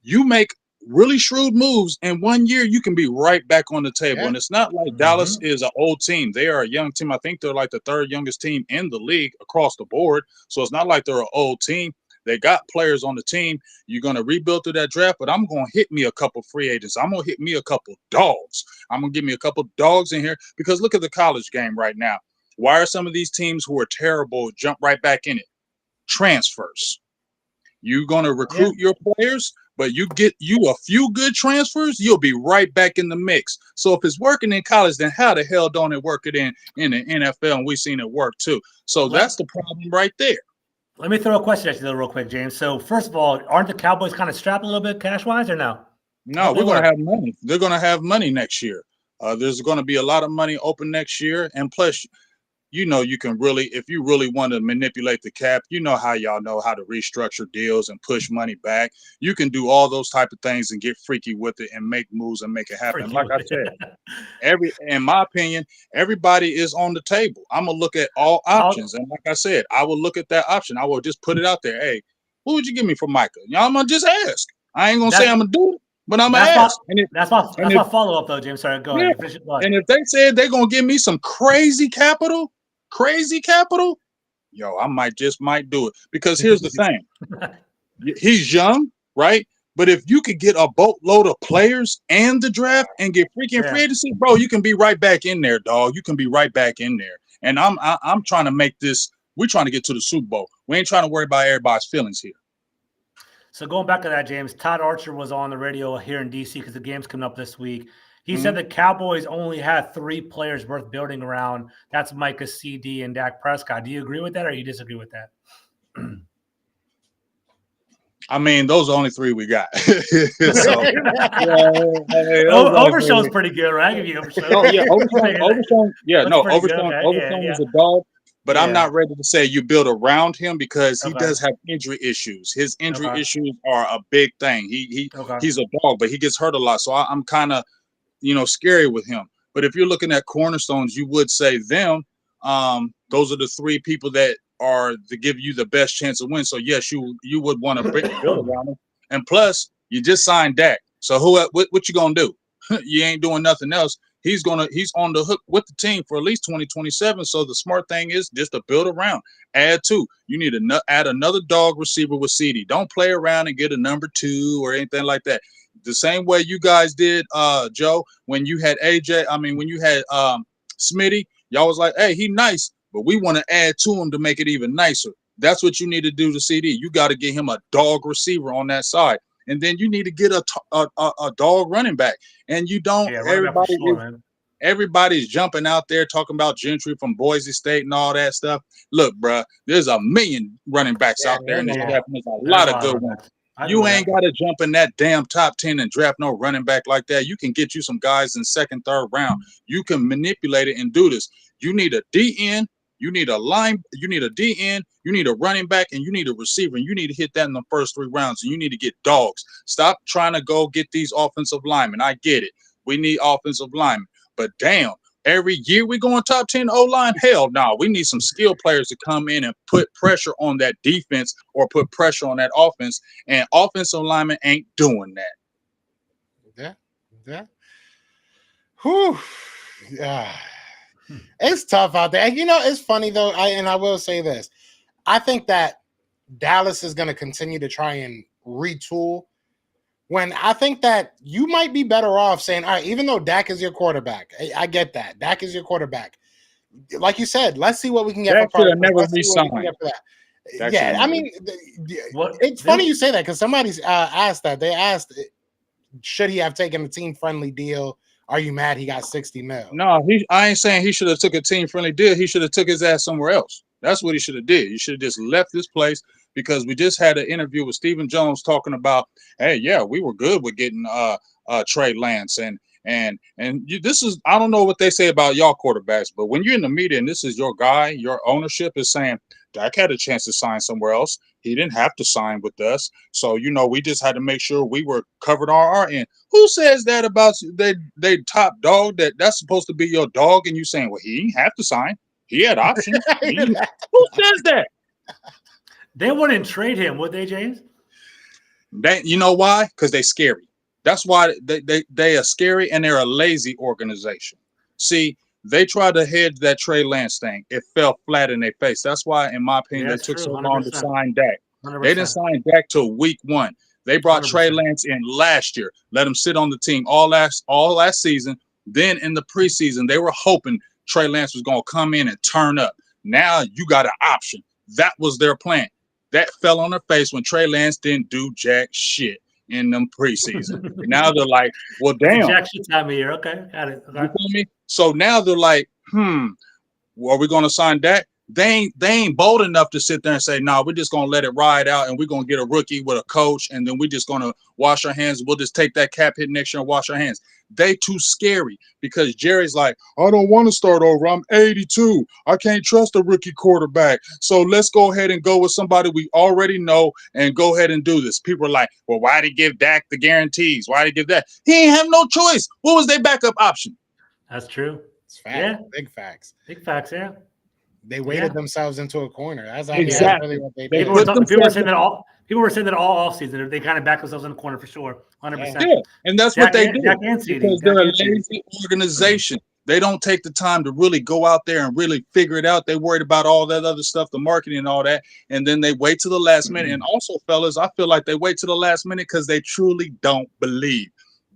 You make really shrewd moves, in 1 year you can be right back on the table. Yeah. And it's not like Dallas is an old team. They are a young team. I think they're like the third youngest team in the league across the board. So it's not like they're an old team. They got players on the team. You're going to rebuild through that draft, but I'm going to hit me a couple free agents. I'm going to hit me a couple dogs. I'm going to give me a couple dogs in here, because look at the college game right now. Why are some of these teams who are terrible jump right back in it? Transfers. You're going to recruit your players, but you get you a few good transfers, you'll be right back in the mix. So if it's working in college, then how the hell don't it work it in the NFL? And we've seen it work too. So that's the problem right there. Let me throw a question at you though, real quick, James. So first of all, aren't the Cowboys kind of strapped a little bit cash-wise or no? No, we're going to have money. They're going to have money next year. There's going to be a lot of money open next year. And plus, you know, you can really, if you really want to manipulate the cap, you know how y'all know how to restructure deals and push money back. You can do all those type of things and get freaky with it and make moves and make it happen. Like I said, in my opinion, everybody is on the table. I'm going to look at all options. And like I said, I will look at that option. I will just put it out there. Hey, what would you give me for Micah? Y'all, I'm going to just ask. I ain't going to say I'm going to do it, but I'm going to ask. That's my follow-up though, James. Sorry, go ahead. And if they said they're going to give me some crazy capital, yo, I might do it, because here's the thing. He's young, right? But if you could get a boatload of players and the draft and get freaking free agency, bro, you can be right back in there, dog. You can be right back in there. And I'm trying to make this, we're trying to get to the Super Bowl. We ain't trying to worry about everybody's feelings here. So going back to that, James, Todd Archer was on the radio here in DC because the game's coming up this week. He said the Cowboys only had 3 players worth building around. That's Micah, CD, and Dak Prescott. Do you agree with that, or you disagree with that? I mean, those are only 3 we got. Overshow's pretty good, right? I give you Overshow. Oh yeah, Overshow. Yeah, no, Overshow is a dog. But I'm not ready to say you build around him, because he does have injury issues. His injury issues are a big thing. He's a dog, but he gets hurt a lot. So I'm kind of, scary with him. But if you're looking at cornerstones, you would say them. Those are the 3 people that are to give you the best chance of win. So yes, you would want to build around him. And plus, you just signed Dak. So what you gonna do? You ain't doing nothing else. He's on the hook with the team for at least 2027. So the smart thing is just to build around. Add 2. You need to add another dog receiver with CD. Don't play around and get a number 2 or anything like that. The same way you guys did, Joe, when you had when you had Smitty, y'all was like, hey, he nice, but we want to add to him to make it even nicer. That's what you need to do to CD. You got to get him a dog receiver on that side. And then you need to get a dog running back. And you don't, everybody's jumping out there talking about Gentry from Boise State and all that stuff. Look, bro, there's a million running backs out there in this draft. There's a lot of good ones. You ain't got to jump in that damn top 10 and draft no running back like that. You can get you some guys in 2nd, 3rd round. You can manipulate it and do this. You need a DN. You need a line. You need a DN. You need a running back, and you need a receiver. And you need to hit that in the first 3 rounds. And you need to get dogs. Stop trying to go get these offensive linemen. I get it. We need offensive linemen. But damn, every year we going top 10 O-line? Hell no. We need some skilled players to come in and put pressure on that defense or put pressure on that offense. And offensive linemen ain't doing that. Yeah. Whew. Yeah. It's tough out there. It's funny though. I will say this. I think that Dallas is going to continue to try and retool, when I think that you might be better off saying, all right, even though Dak is your quarterback, I get that. Dak is your quarterback. Like you said, let's see what we can get Dak for never re-signed. Yeah, I mean, it's funny you say that, because somebody's asked that. They asked, should he have taken a team-friendly deal? Are you mad he got $60 million? No, I ain't saying he should have took a team-friendly deal. He should have took his ass somewhere else. That's what he should have did. He should have just left this place, because we just had an interview with Stephen Jones talking about, hey, yeah, we were good with getting Trey Lance. This is, I don't know what they say about y'all quarterbacks, but when you're in the media and this is your guy, your ownership is saying, Dak had a chance to sign somewhere else. He didn't have to sign with us. So, we just had to make sure we were covered on our end. Who says that about they top dog, that's supposed to be your dog, and you saying, well, he didn't have to sign. He had options. Who says that? They wouldn't trade him, would they, James? You know why? Because they scary. That's why they are scary and they're a lazy organization. See, they tried to hedge that Trey Lance thing. It fell flat in their face. That's why, in my opinion, Yeah, they that's took true, so long to 100%. sign Dak. 100%. They didn't sign Dak till week 1. They brought 100%. Trey Lance in last year, let him sit on the team all last season. Then in the preseason, they were hoping Trey Lance was going to come in and turn up. Now you got an option. That was their plan. That fell on their face when Trey Lance didn't do jack shit in them preseason. Now they're like, well, It's a damn. jack shit time of year. Okay, got it. Okay. You feel me? So now they're like, are we going to sign Dak? They ain't bold enough to sit there and say, nah, we're just going to let it ride out and we're going to get a rookie with a coach and then we're just going to wash our hands. We'll just take that cap hit next year and wash our hands. They too scary because Jerry's like, I don't want to start over. I'm 82. I can't trust a rookie quarterback. So let's go ahead and go with somebody we already know and go ahead and do this. People are like, well, why did he give Dak the guarantees? Why did he give that? He ain't have no choice. What was their backup option? That's true. It's facts. Yeah. Big facts. Big facts, yeah. They weighted themselves into a corner. That's Exactly. really what they They did. People were saying that all offseason. They kind of back themselves in the corner for sure. 100%. Yeah, and that's what they do because they're a lazy lazy organization. They don't take the time to really go out there and really figure it out. They worried about all that other stuff, the marketing and all that, and then they wait to the last minute. And also, fellas, I feel like they wait to the last minute because they truly don't believe.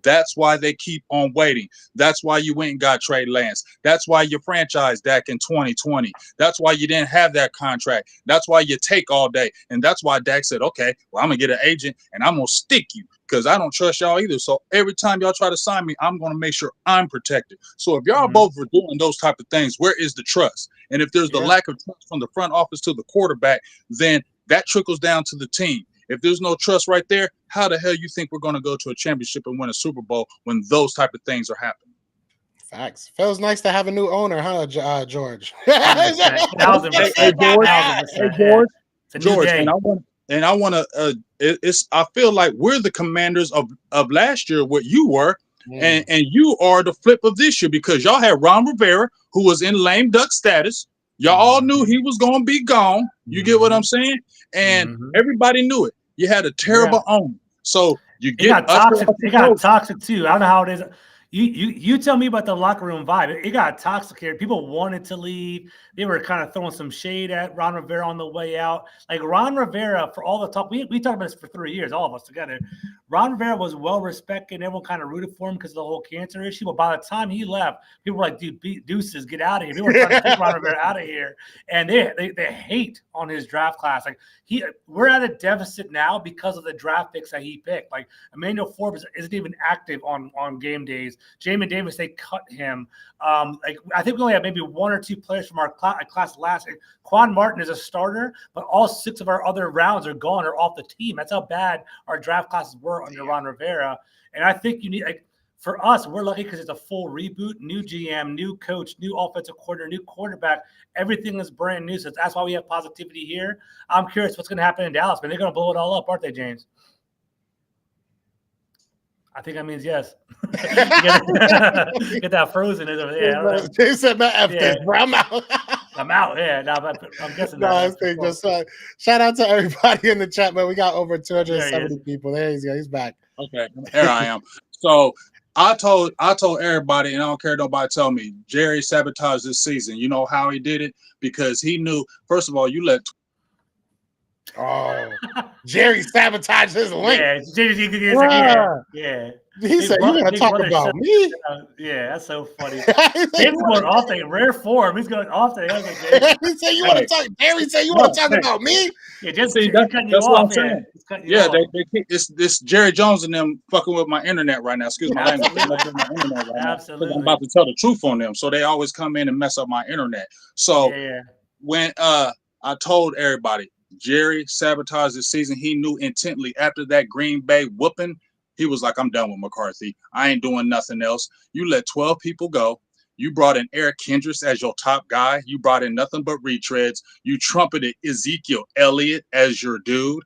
That's why they keep on waiting. That's why you went and got Trey Lance. That's why you franchised Dak in 2020. That's why you didn't have that contract. That's why you take all day. And that's why Dak said, okay, well, I'm going to get an agent and I'm going to stick you because I don't trust y'all either. So every time y'all try to sign me, I'm going to make sure I'm protected. So if y'all both are doing those type of things, where is the trust? And if there's the lack of trust from the front office to the quarterback, then that trickles down to the team. If there's no trust right there, how the hell you think we're going to go to a championship and win a Super Bowl when those type of things are happening? Facts. Feels nice to have a new owner, huh, George? Hey, George, and I want to. I feel like we're the Commanders of last year, what you were, and you are the flip of this year because y'all had Ron Rivera, who was in lame duck status. Y'all all knew he was going to be gone. You get what I'm saying? And everybody knew it. You had a terrible owner. So you get toxic. It got toxic too. I don't know how it is. You tell me about the locker room vibe. It got toxic here. People wanted to leave. They were kind of throwing some shade at Ron Rivera on the way out. Like Ron Rivera, for all the talk, we talked about this for 3 years, all of us together. Ron Rivera was well respected. Everyone kind of rooted for him because of the whole cancer issue. But by the time he left, people were like, "Dude, deuces, get out of here." People were trying to take Ron Rivera out of here, and they hate on his draft class. Like we're at a deficit now because of the draft picks that he picked. Like Emmanuel Forbes isn't even active on game days. Jamin Davis, they cut him. Like I think we only have maybe 1 or 2 players from our class last year. Quan Martin is a starter, but all 6 of our other rounds are gone or off the team. That's how bad our draft classes were under Ron Rivera. And I think you need, like, for us, we're lucky because it's a full reboot, new GM, new coach, new offensive coordinator, new quarterback. Everything is brand new. So that's why we have positivity here. I'm curious what's going to happen in Dallas, but they're going to blow it all up, aren't they, James? I think that means yes. Get that frozen over there. They said my F thing, bro. I'm out. I'm out. Yeah, no, but I'm guessing. Shout out to everybody in the chat, man. We got over 270 people. There he is. He's back. Okay, here I am. So I told everybody, and I don't care nobody tell me, Jerry sabotaged this season. You know how he did it? Because he knew, first of all, you let. Oh, Jerry sabotaged his link. Yeah. He said, "You want to talk about me?" Yeah, that's so funny. He's going off the rare form. He's going off the. He said, "You want to talk?" Jerry said, "You want to talk about me?" Yeah, just see, that's what I'm saying. Yeah, this Jerry Jones and them fucking with my internet right now. Excuse my language. They're messing with my internet right Absolutely. now. I'm about to tell the truth on them, so they always come in and mess up my internet. So when I told everybody, Jerry sabotaged this season. He knew intently after that Green Bay whooping, he was like, I'm done with McCarthy. I ain't doing nothing else. You let 12 people go. You brought in Eric Kendricks as your top guy. You brought in nothing but retreads. You trumpeted Ezekiel Elliott as your dude.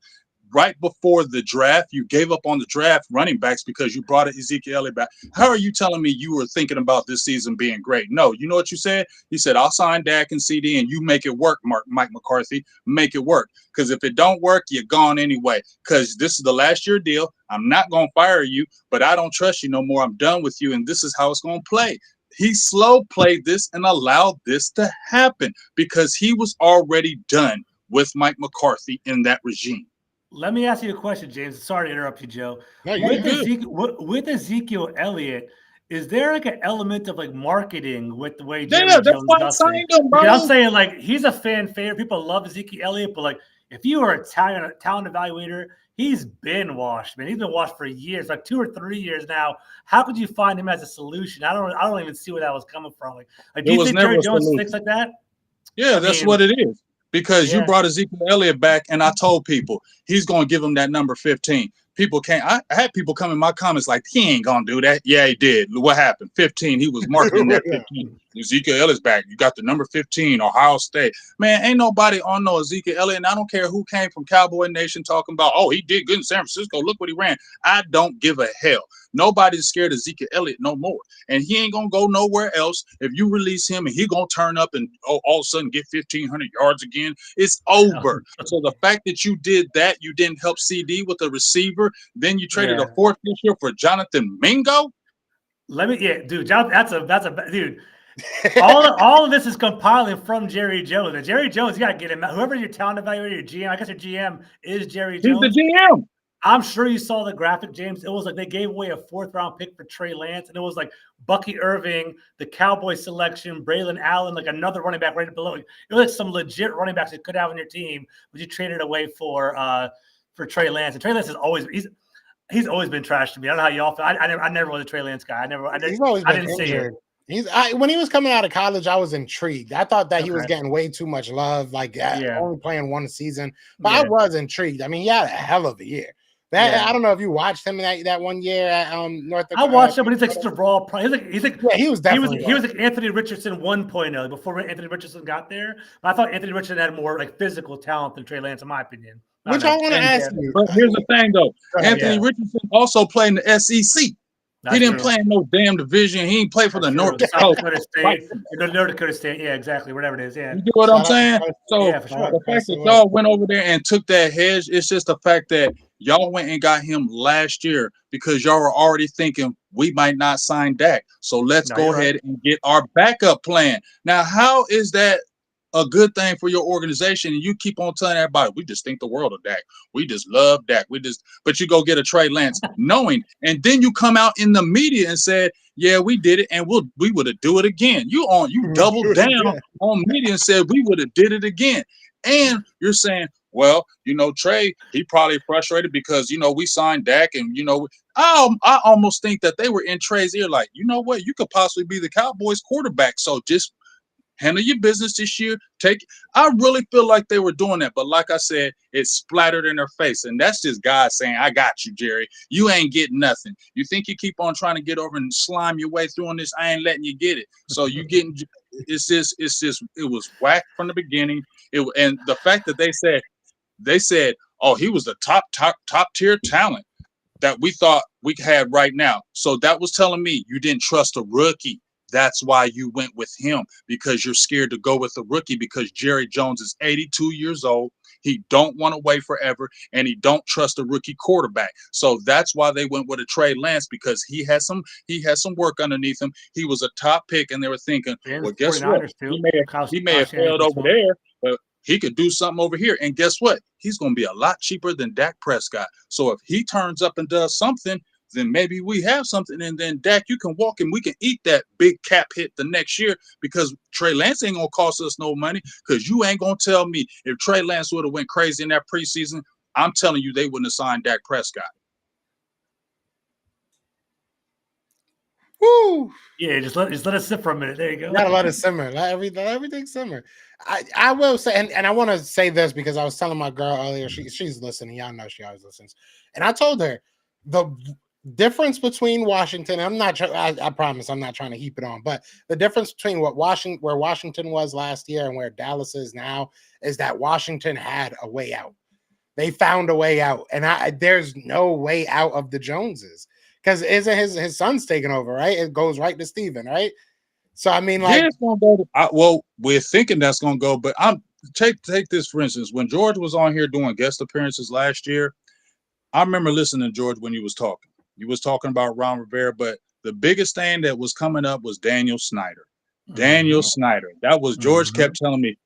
right before the draft, you gave up on the draft running backs because you brought Ezekiel Elliott back. How are you telling me you were thinking about this season being great? No, you know what you said? You said, I'll sign Dak and CD and you make it work, Mike McCarthy. Make it work. Because if it don't work, you're gone anyway. Because this is the last year deal. I'm not going to fire you, but I don't trust you no more. I'm done with you, and this is how it's going to play. He slow played this and allowed this to happen because he was already done with Mike McCarthy in that regime. Let me ask you a question, James. Sorry to interrupt you, Joe. No, with Ezekiel Elliott, is there like an element of like marketing with the way Jerry Jones that's why I does signed it? him, bro. I'm saying like he's a fan favorite. People love Ezekiel Elliott, but like if you are a talent evaluator, he's been washed, man. He's been washed for years, like 2 or 3 years now. How could you find him as a solution? I don't even see where that was coming from. Like do you think Jerry Jones thinks like that? Yeah, that's what it is. Because you brought Ezekiel Elliott back, and I told people he's going to give him that number 15. People can't. I had people come in my comments like, he ain't going to do that. Yeah, he did. What happened? 15. He was marking that 15. Ezekiel Elliott's back. You got the number 15, Ohio State. Man, ain't nobody on no Ezekiel Elliott. And I don't care who came from Cowboy Nation talking about, oh, he did good in San Francisco. Look what he ran. I don't give a hell. Nobody's scared of Ezekiel Elliott no more. And he ain't going to go nowhere else. If you release him and he going to turn up and all of a sudden get 1,500 yards again, it's over. So the fact that you did that, you didn't help CD with a receiver, then you traded a fourth this year for Jonathan Mingo. Dude, that's a dude. all of this is compiling from Jerry Jones. And Jerry Jones, you got to get him. Whoever your talent evaluator, your GM, I guess your GM is Jerry Jones. He's the GM. I'm sure you saw the graphic, James. It was like they gave away a 4th-round pick for Trey Lance, and it was like Bucky Irving, the Cowboys selection, Braylon Allen, like another running back right below. It was like some legit running backs you could have on your team, but you traded away for Trey Lance. And Trey Lance has always he's always been trash to me. I don't know how y'all feel. I never was a Trey Lance guy. I didn't see it. When he was coming out of college, I was intrigued. I thought that he was getting way too much love, only playing one season. But I was intrigued. I mean, he had a hell of a year. I don't know if you watched him in that 1 year at North Dakota. I watched him, but he's like such a raw. He was like Anthony Richardson 1.0 before Anthony Richardson got there. But I thought Anthony Richardson had more like physical talent than Trey Lance, in my opinion. Which I want to ask you. But here's the thing, though. Anthony Richardson also played in the SEC. He didn't play in no damn division. He didn't play for the North Dakota State. North Dakota State, yeah, exactly. Whatever it is, yeah. You get what I'm saying? So for sure. The fact that y'all went over there and took that hedge, it's just the fact that y'all went and got him last year because y'all were already thinking we might not sign Dak. So let's go ahead and get our backup plan. Now, how is that a good thing for your organization? And you keep on telling everybody, we just think the world of Dak. We just love Dak. But you go get a Trey Lance knowing, and then you come out in the media and said, yeah, we did it, and we would have do it again. You doubled down on media and said we would have did it again. And you're saying, well, Trey, he probably frustrated because, we signed Dak and, I almost think that they were in Trey's ear like, you know what, you could possibly be the Cowboys quarterback. So just handle your business this year. I really feel like they were doing that. But like I said, it splattered in their face. And that's just God saying, I got you, Jerry. You ain't getting nothing. You think you keep on trying to get over and slime your way through on this, I ain't letting you get it. So it was whack from the beginning. And the fact that they said, oh, he was the top tier talent that we thought we had right now. So that was telling me you didn't trust a rookie. That's why you went with him, because you're scared to go with a rookie because Jerry Jones is 82 years old. He don't want to wait forever, and he don't trust a rookie quarterback. So that's why they went with a Trey Lance, because he has some work underneath him. He was a top pick, and they were thinking, well, guess what? He may have failed over there, but he could do something over here. And guess what? He's going to be a lot cheaper than Dak Prescott. So if he turns up and does something, then maybe we have something. And then Dak, you can walk and we can eat that big cap hit the next year, because Trey Lance ain't going to cost us no money, because you ain't going to tell me if Trey Lance would have went crazy in that preseason, I'm telling you they wouldn't have signed Dak Prescott. Woo! Yeah, just let it sit for a minute. There you go. You gotta let it simmer. Let everything simmer. I will say, and I want to say this because I was telling my girl earlier, she's listening. Y'all know she always listens. And I told her the difference between Washington, I promise I'm not trying to heap it on, but the difference between where Washington was last year and where Dallas is now is that Washington had a way out. they found a way out, and there's no way out of the Joneses because isn't his son's taking over, right? It goes right to Steven, right? So I mean, like, it's gonna go. Well, we're thinking that's gonna go, but take this for instance. When George was on here doing guest appearances last year, I remember listening to George when he was talking. He was talking about Ron Rivera, but the biggest thing that was coming up was Daniel Snyder. Daniel Snyder. That was George kept telling me,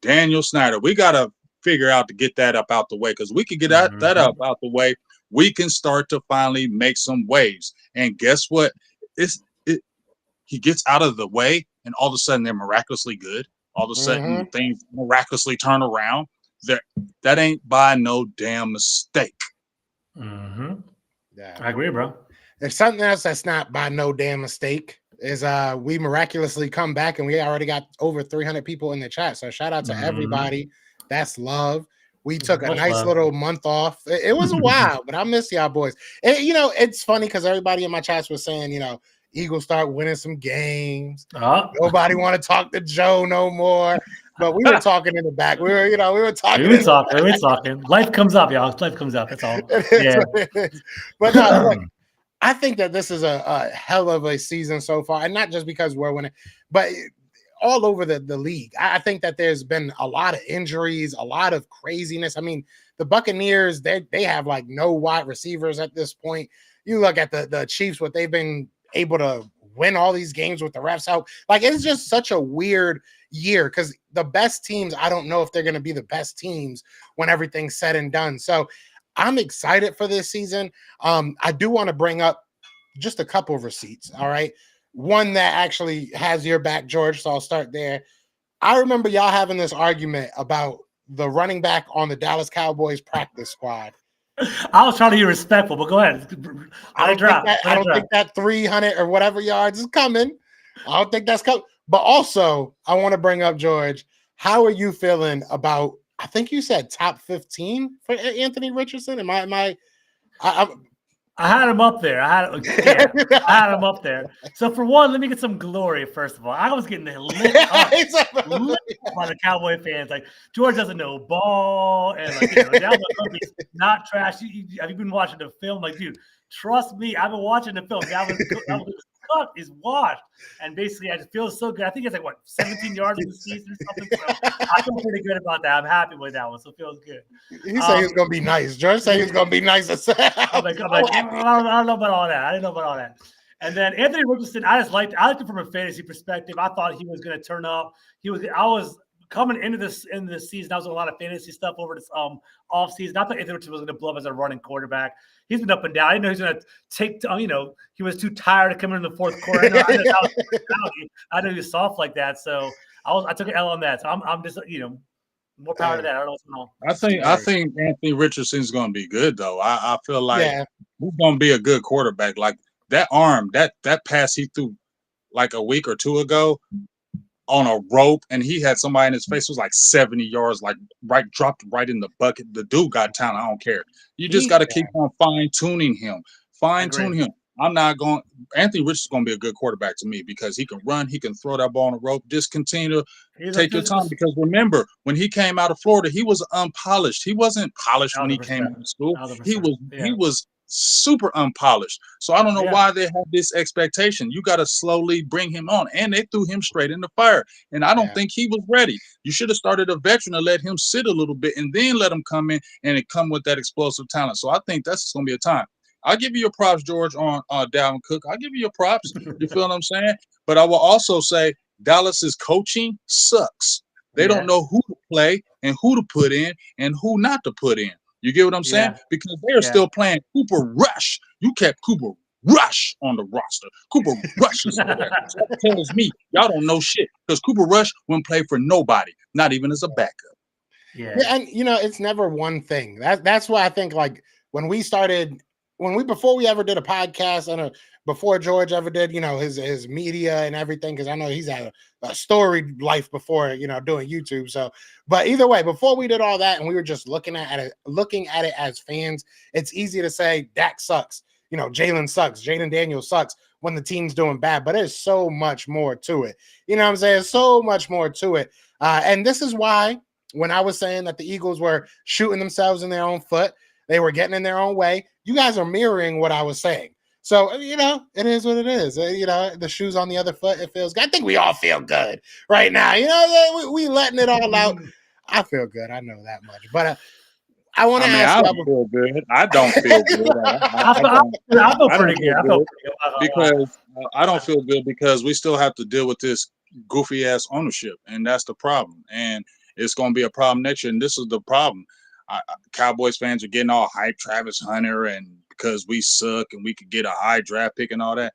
Daniel Snyder. We gotta figure out to get that up out the way because we can get that up out the way. We can start to finally make some waves. And guess what? He gets out of the way, and all of a sudden they're miraculously good. All of a sudden things miraculously turn around. That ain't by no damn mistake. Yeah, I agree, bro. There's something else that's not by no damn mistake. Is we miraculously come back and we already got over 300 people in the chat. So shout out to everybody. That's love. We took a nice little month off. It was a while, but I miss y'all boys. And, it's funny because everybody in my chats was saying, Eagles start winning some games. Nobody want to talk to Joe no more. But we were talking in the back. We were talking. We were talking. Life comes up, y'all. Life comes up. That's all. Yeah. But no, look, I think that this is a hell of a season so far, and not just because we're winning, but all over the league. I think that there's been a lot of injuries, a lot of craziness. I mean, the Buccaneers, they have like no wide receivers at this point. You look at the Chiefs, what they've been able to win all these games with the refs out. Like, it's just such a weird year because the best teams, I don't know if they're going to be the best teams when everything's said and done. So I'm excited for this season. I do want to bring up just a couple of receipts. All right. One that actually has your back, George. So I'll start there. I remember y'all having this argument about the running back on the Dallas Cowboys practice squad. I was trying to be respectful, but go ahead. I don't think that 300 or whatever yards is coming. I don't think that's coming. But also, I want to bring up, George, how are you feeling about, I think you said top 15 for Anthony Richardson? I had him up there. I had him up there. So for one, let me get some glory first of all. I was getting lit up by the Cowboy fans. Like, George doesn't know ball, and Dalvin Cook is not trash. Have you been watching the film? Like, dude, trust me, I've been watching the film. Dalvin Cook is washed, and basically, I just feel so good. I think it's like 17 yards in the season or something. So I feel pretty good about that. I'm happy with that one, so it feels good. He said he was gonna be nice. George said he was gonna be nice. I'm like, I don't know about all that. I didn't know about all that. And then Anthony Richardson, I liked him from a fantasy perspective. I thought he was going to turn up. I was coming into this season. I was doing a lot of fantasy stuff over this off season. I thought Anthony Richardson was going to blow up as a running quarterback. He's been up and down. I didn't know he was going to take. He was too tired to come in the fourth quarter. I know he was soft like that. So I took an L on that. So I'm just more power to that. I don't know what's going on. I think Anthony Richardson's going to be good though. I feel like he's going to be a good quarterback. Like that arm, that pass he threw like a week or two ago on a rope, and he had somebody in his face. It was like 70 yards, like dropped right in the bucket. The dude got talent. I don't care. You just got to keep on fine tuning him. I'm not going. Anthony Richardson's going to be a good quarterback to me because he can run, he can throw that ball on the rope. Just continue to take your time because remember when he came out of Florida, he was unpolished. He wasn't polished when he came out of school. He was super unpolished. So I don't know why they have this expectation. You got to slowly bring him on, and they threw him straight in the fire. And I don't think he was ready. You should have started a veteran and let him sit a little bit, and then let him come in and come with that explosive talent. So I think that's going to be a time. I'll give you your props, George, on Dalvin Cook. I'll give you your props. You feel what I'm saying? But I will also say Dallas's coaching sucks. They don't know who to play and who to put in and who not to put in. You get what I'm saying? Because they're still playing Cooper Rush. You kept Cooper Rush on the roster. Cooper Rush is there. So that tells me y'all don't know shit because Cooper Rush wouldn't play for nobody, not even as a backup. Yeah, and it's never one thing. That's why I think like before we ever did a podcast and before George ever did, his media and everything, because I know he's had a storied life before, doing YouTube. So, but either way, before we did all that and we were just looking at it as fans, it's easy to say Dak sucks, Jalen sucks, Jaden Daniels sucks when the team's doing bad, but there's so much more to it. You know what I'm saying? So much more to it. And this is why when I was saying that the Eagles were shooting themselves in their own foot, they were getting in their own way. You guys are mirroring what I was saying. So, it is what it is. The shoes on the other foot, it feels good. I think we all feel good right now. We letting it all out. I feel good. I know that much. But I want to ask I don't feel good. I don't feel good. I feel pretty good. Because I don't feel good because we still have to deal with this goofy ass ownership, and that's the problem. And it's going to be a problem next year. And this is the problem. Cowboys fans are getting all hyped, Travis Hunter, and because we suck and we could get a high draft pick and all that.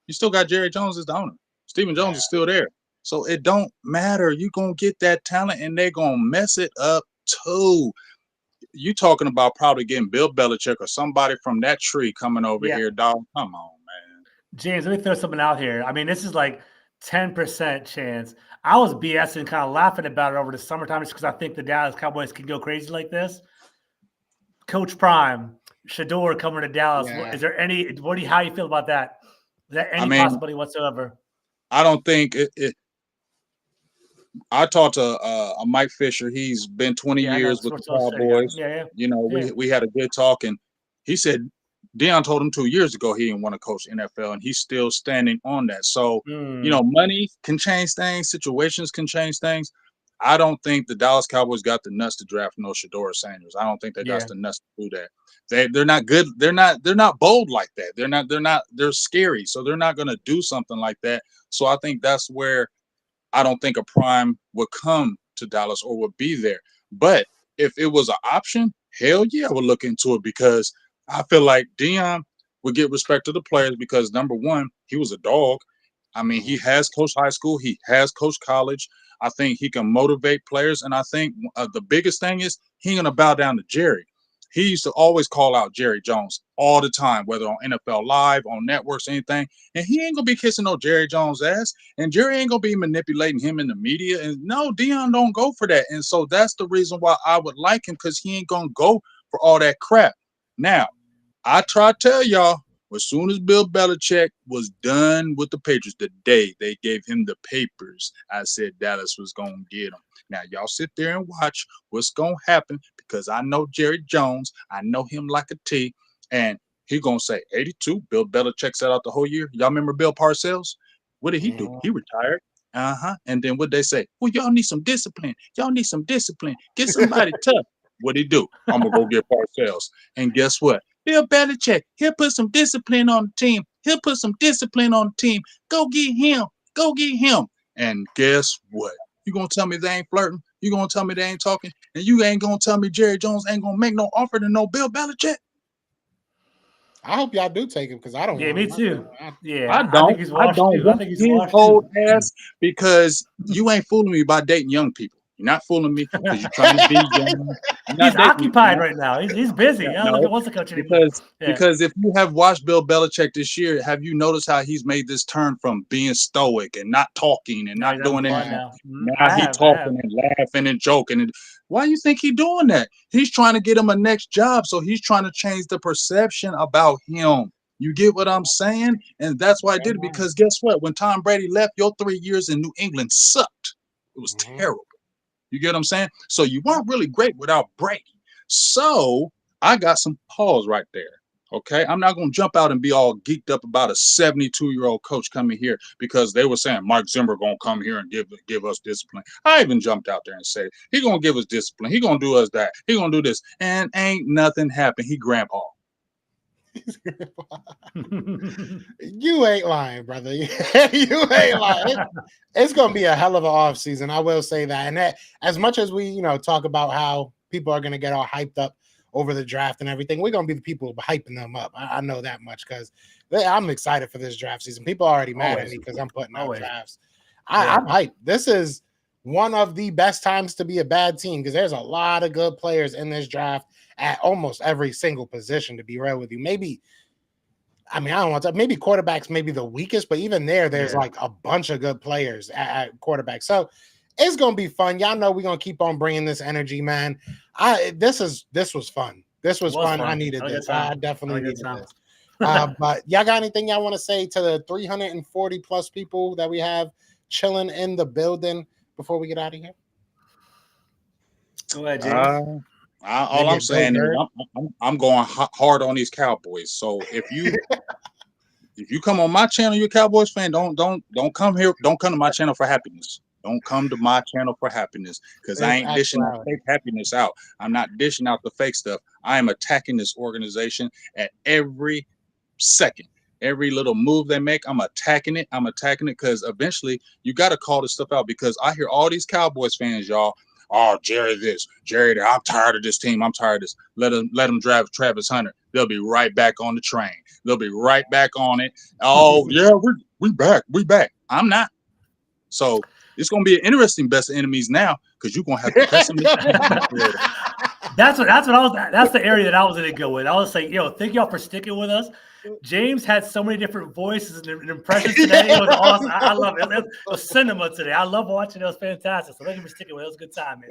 You still got Jerry Jones as the owner. Stephen Jones is still there. So it don't matter. You're going to get that talent, and they're going to mess it up too. You talking about probably getting Bill Belichick or somebody from that tree coming over here, dog. Come on, man. James, let me throw something out here. I mean, this is like 10% chance. I was BSing, kind of laughing about it over the summertime just because I think the Dallas Cowboys can go crazy like this. Coach Prime, Shador coming to Dallas. Yeah. Is there how you feel about that? Is there any possibility whatsoever? I don't think it. I talked to Mike Fisher. He's been 20 years with the Cowboys. We had a good talk, and he said Deion told him 2 years ago he didn't want to coach NFL, and he's still standing on that. So, money can change things. Situations can change things. I don't think the Dallas Cowboys got the nuts to draft no Shador Sanders. I don't think they got the nuts to do that. They're not good. They're not bold like that. They're scary. So they're not going to do something like that. So I think that's where I don't think a Prime would come to Dallas or would be there. But if it was an option, hell yeah, I would look into it because I feel like Deion would get respect to the players because, number one, he was a dog. I mean, he has coached high school. He has coached college. I think he can motivate players. And I think the biggest thing is he ain't going to bow down to Jerry. He used to always call out Jerry Jones all the time, whether on NFL Live, on networks, anything. And he ain't going to be kissing no Jerry Jones ass. And Jerry ain't going to be manipulating him in the media. And no, Deion don't go for that. And so that's the reason why I would like him because he ain't going to go for all that crap. Now, I try to tell y'all, as soon as Bill Belichick was done with the Patriots, the day they gave him the papers, I said Dallas was going to get him. Now, y'all sit there and watch what's going to happen because I know Jerry Jones. I know him like a T. And he going to say 82. Bill Belichick sat out the whole year. Y'all remember Bill Parcells? What did he do? He retired. And then what they say? Well, y'all need some discipline. Y'all need some discipline. Get somebody tough. What'd he do? I'm going to go get Parcells. And guess what? Bill Belichick, he'll put some discipline on the team. He'll put some discipline on the team. Go get him. Go get him. And guess what? You going to tell me they ain't flirting? You going to tell me they ain't talking? And you ain't going to tell me Jerry Jones ain't going to make no offer to no Bill Belichick? I hope y'all do take him because I don't. Yeah, me too. I don't. I think he's old ass because you ain't fooling me by dating young people. You're not fooling me because you're trying to be young. He's occupied right now. He's busy. I don't think he wants to coach anymore. Because if you have watched Bill Belichick this year, have you noticed how he's made this turn from being stoic and not talking and not doing anything? Now he's talking and laughing and joking. And why do you think he's doing that? He's trying to get him a next job. So he's trying to change the perception about him. You get what I'm saying? And that's why I did it. Because guess what? When Tom Brady left, your 3 years in New England sucked. It was terrible. You get what I'm saying? So you weren't really great without Brady. So I got some pause right there. Okay. I'm not going to jump out and be all geeked up about a 72-year-old coach coming here because they were saying Mike Zimmer going to come here and give us discipline. I even jumped out there and said, he going to give us discipline. He going to do us that. He going to do this. And ain't nothing happened. He grandpa. You ain't lying, brother. You ain't lying. It's gonna be a hell of an off season. I will say that. And that, as much as we, talk about how people are gonna get all hyped up over the draft and everything, we're gonna be the people hyping them up. I know that much because I'm excited for this draft season. People are already mad at me because I'm putting out drafts. I'm hyped. This is one of the best times to be a bad team because there's a lot of good players in this draft at almost every single position, to be real with you. Maybe quarterbacks may be the weakest, but even there's like a bunch of good players at quarterback. So it's going to be fun. Y'all know we're going to keep on bringing this energy, man. This was fun. This was fun. I needed this. I definitely needed this. But y'all got anything y'all want to say to the 340 plus people that we have chilling in the building before we get out of here? Go ahead, James. All I'm saying is I'm going hard on these Cowboys. So if you come on my channel, you're a Cowboys fan, don't come here. Don't come to my channel for happiness. Don't come to my channel for happiness because I ain't dishing that fake happiness out. I'm not dishing out the fake stuff. I am attacking this organization at every second. Every little move they make, I'm attacking it. I'm attacking it because eventually you got to call this stuff out because I hear all these Cowboys fans, y'all. Oh, Jerry this, Jerry that. I'm tired of this team. I'm tired of this. Let them drive Travis Hunter. They'll be right back on the train. They'll be right back on it. Oh, yeah, we back. We back. I'm not. So it's going to be an interesting best of enemies now because you're going to have to cut some. That's the area that I was going to go with. I was like, thank y'all for sticking with us. James had so many different voices and impressions today. It was awesome. I love it. It was cinema today. I love watching it. It was fantastic. So thank you for sticking with us. It was a good time,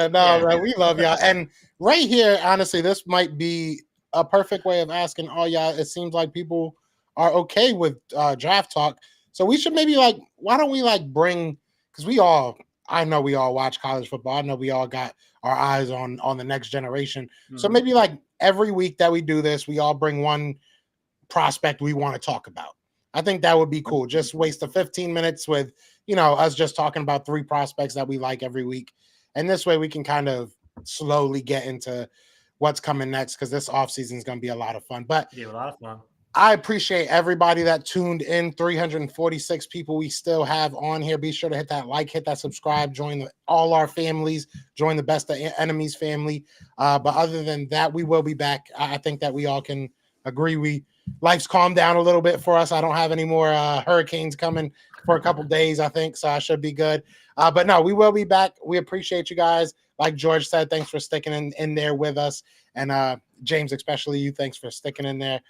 man. Man, we love y'all. And right here, honestly, this might be a perfect way of asking all y'all. It seems like people are okay with draft talk. So we should maybe why don't we bring, because I know we all watch college football. I know we all got our eyes on the next generation. Mm-hmm. So maybe every week that we do this, we all bring one prospect we want to talk about. I think that would be cool. Just waste the 15 minutes with, us just talking about 3 prospects that we like every week. And this way we can kind of slowly get into what's coming next because this offseason is going to be a lot of fun. But yeah, a lot of fun. I appreciate everybody that tuned in. 346 people we still have on here. Be sure to hit that like, hit that subscribe, join all our families, join the Best of Enemies family. But other than that, we will be back. I think that we all can agree life's calmed down a little bit for us. I don't have any more hurricanes coming for a couple days, I think, so I should be good. But no, we will be back. We appreciate you guys. Like George said, thanks for sticking in there with us. And James, especially you, thanks for sticking in there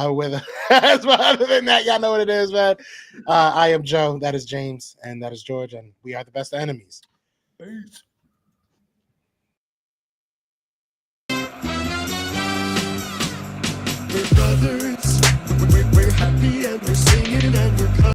with us. But other than that, y'all know what it is, man. I am Joe. That is James. And that is George. And we are the Best of Enemies. Peace. We're brothers.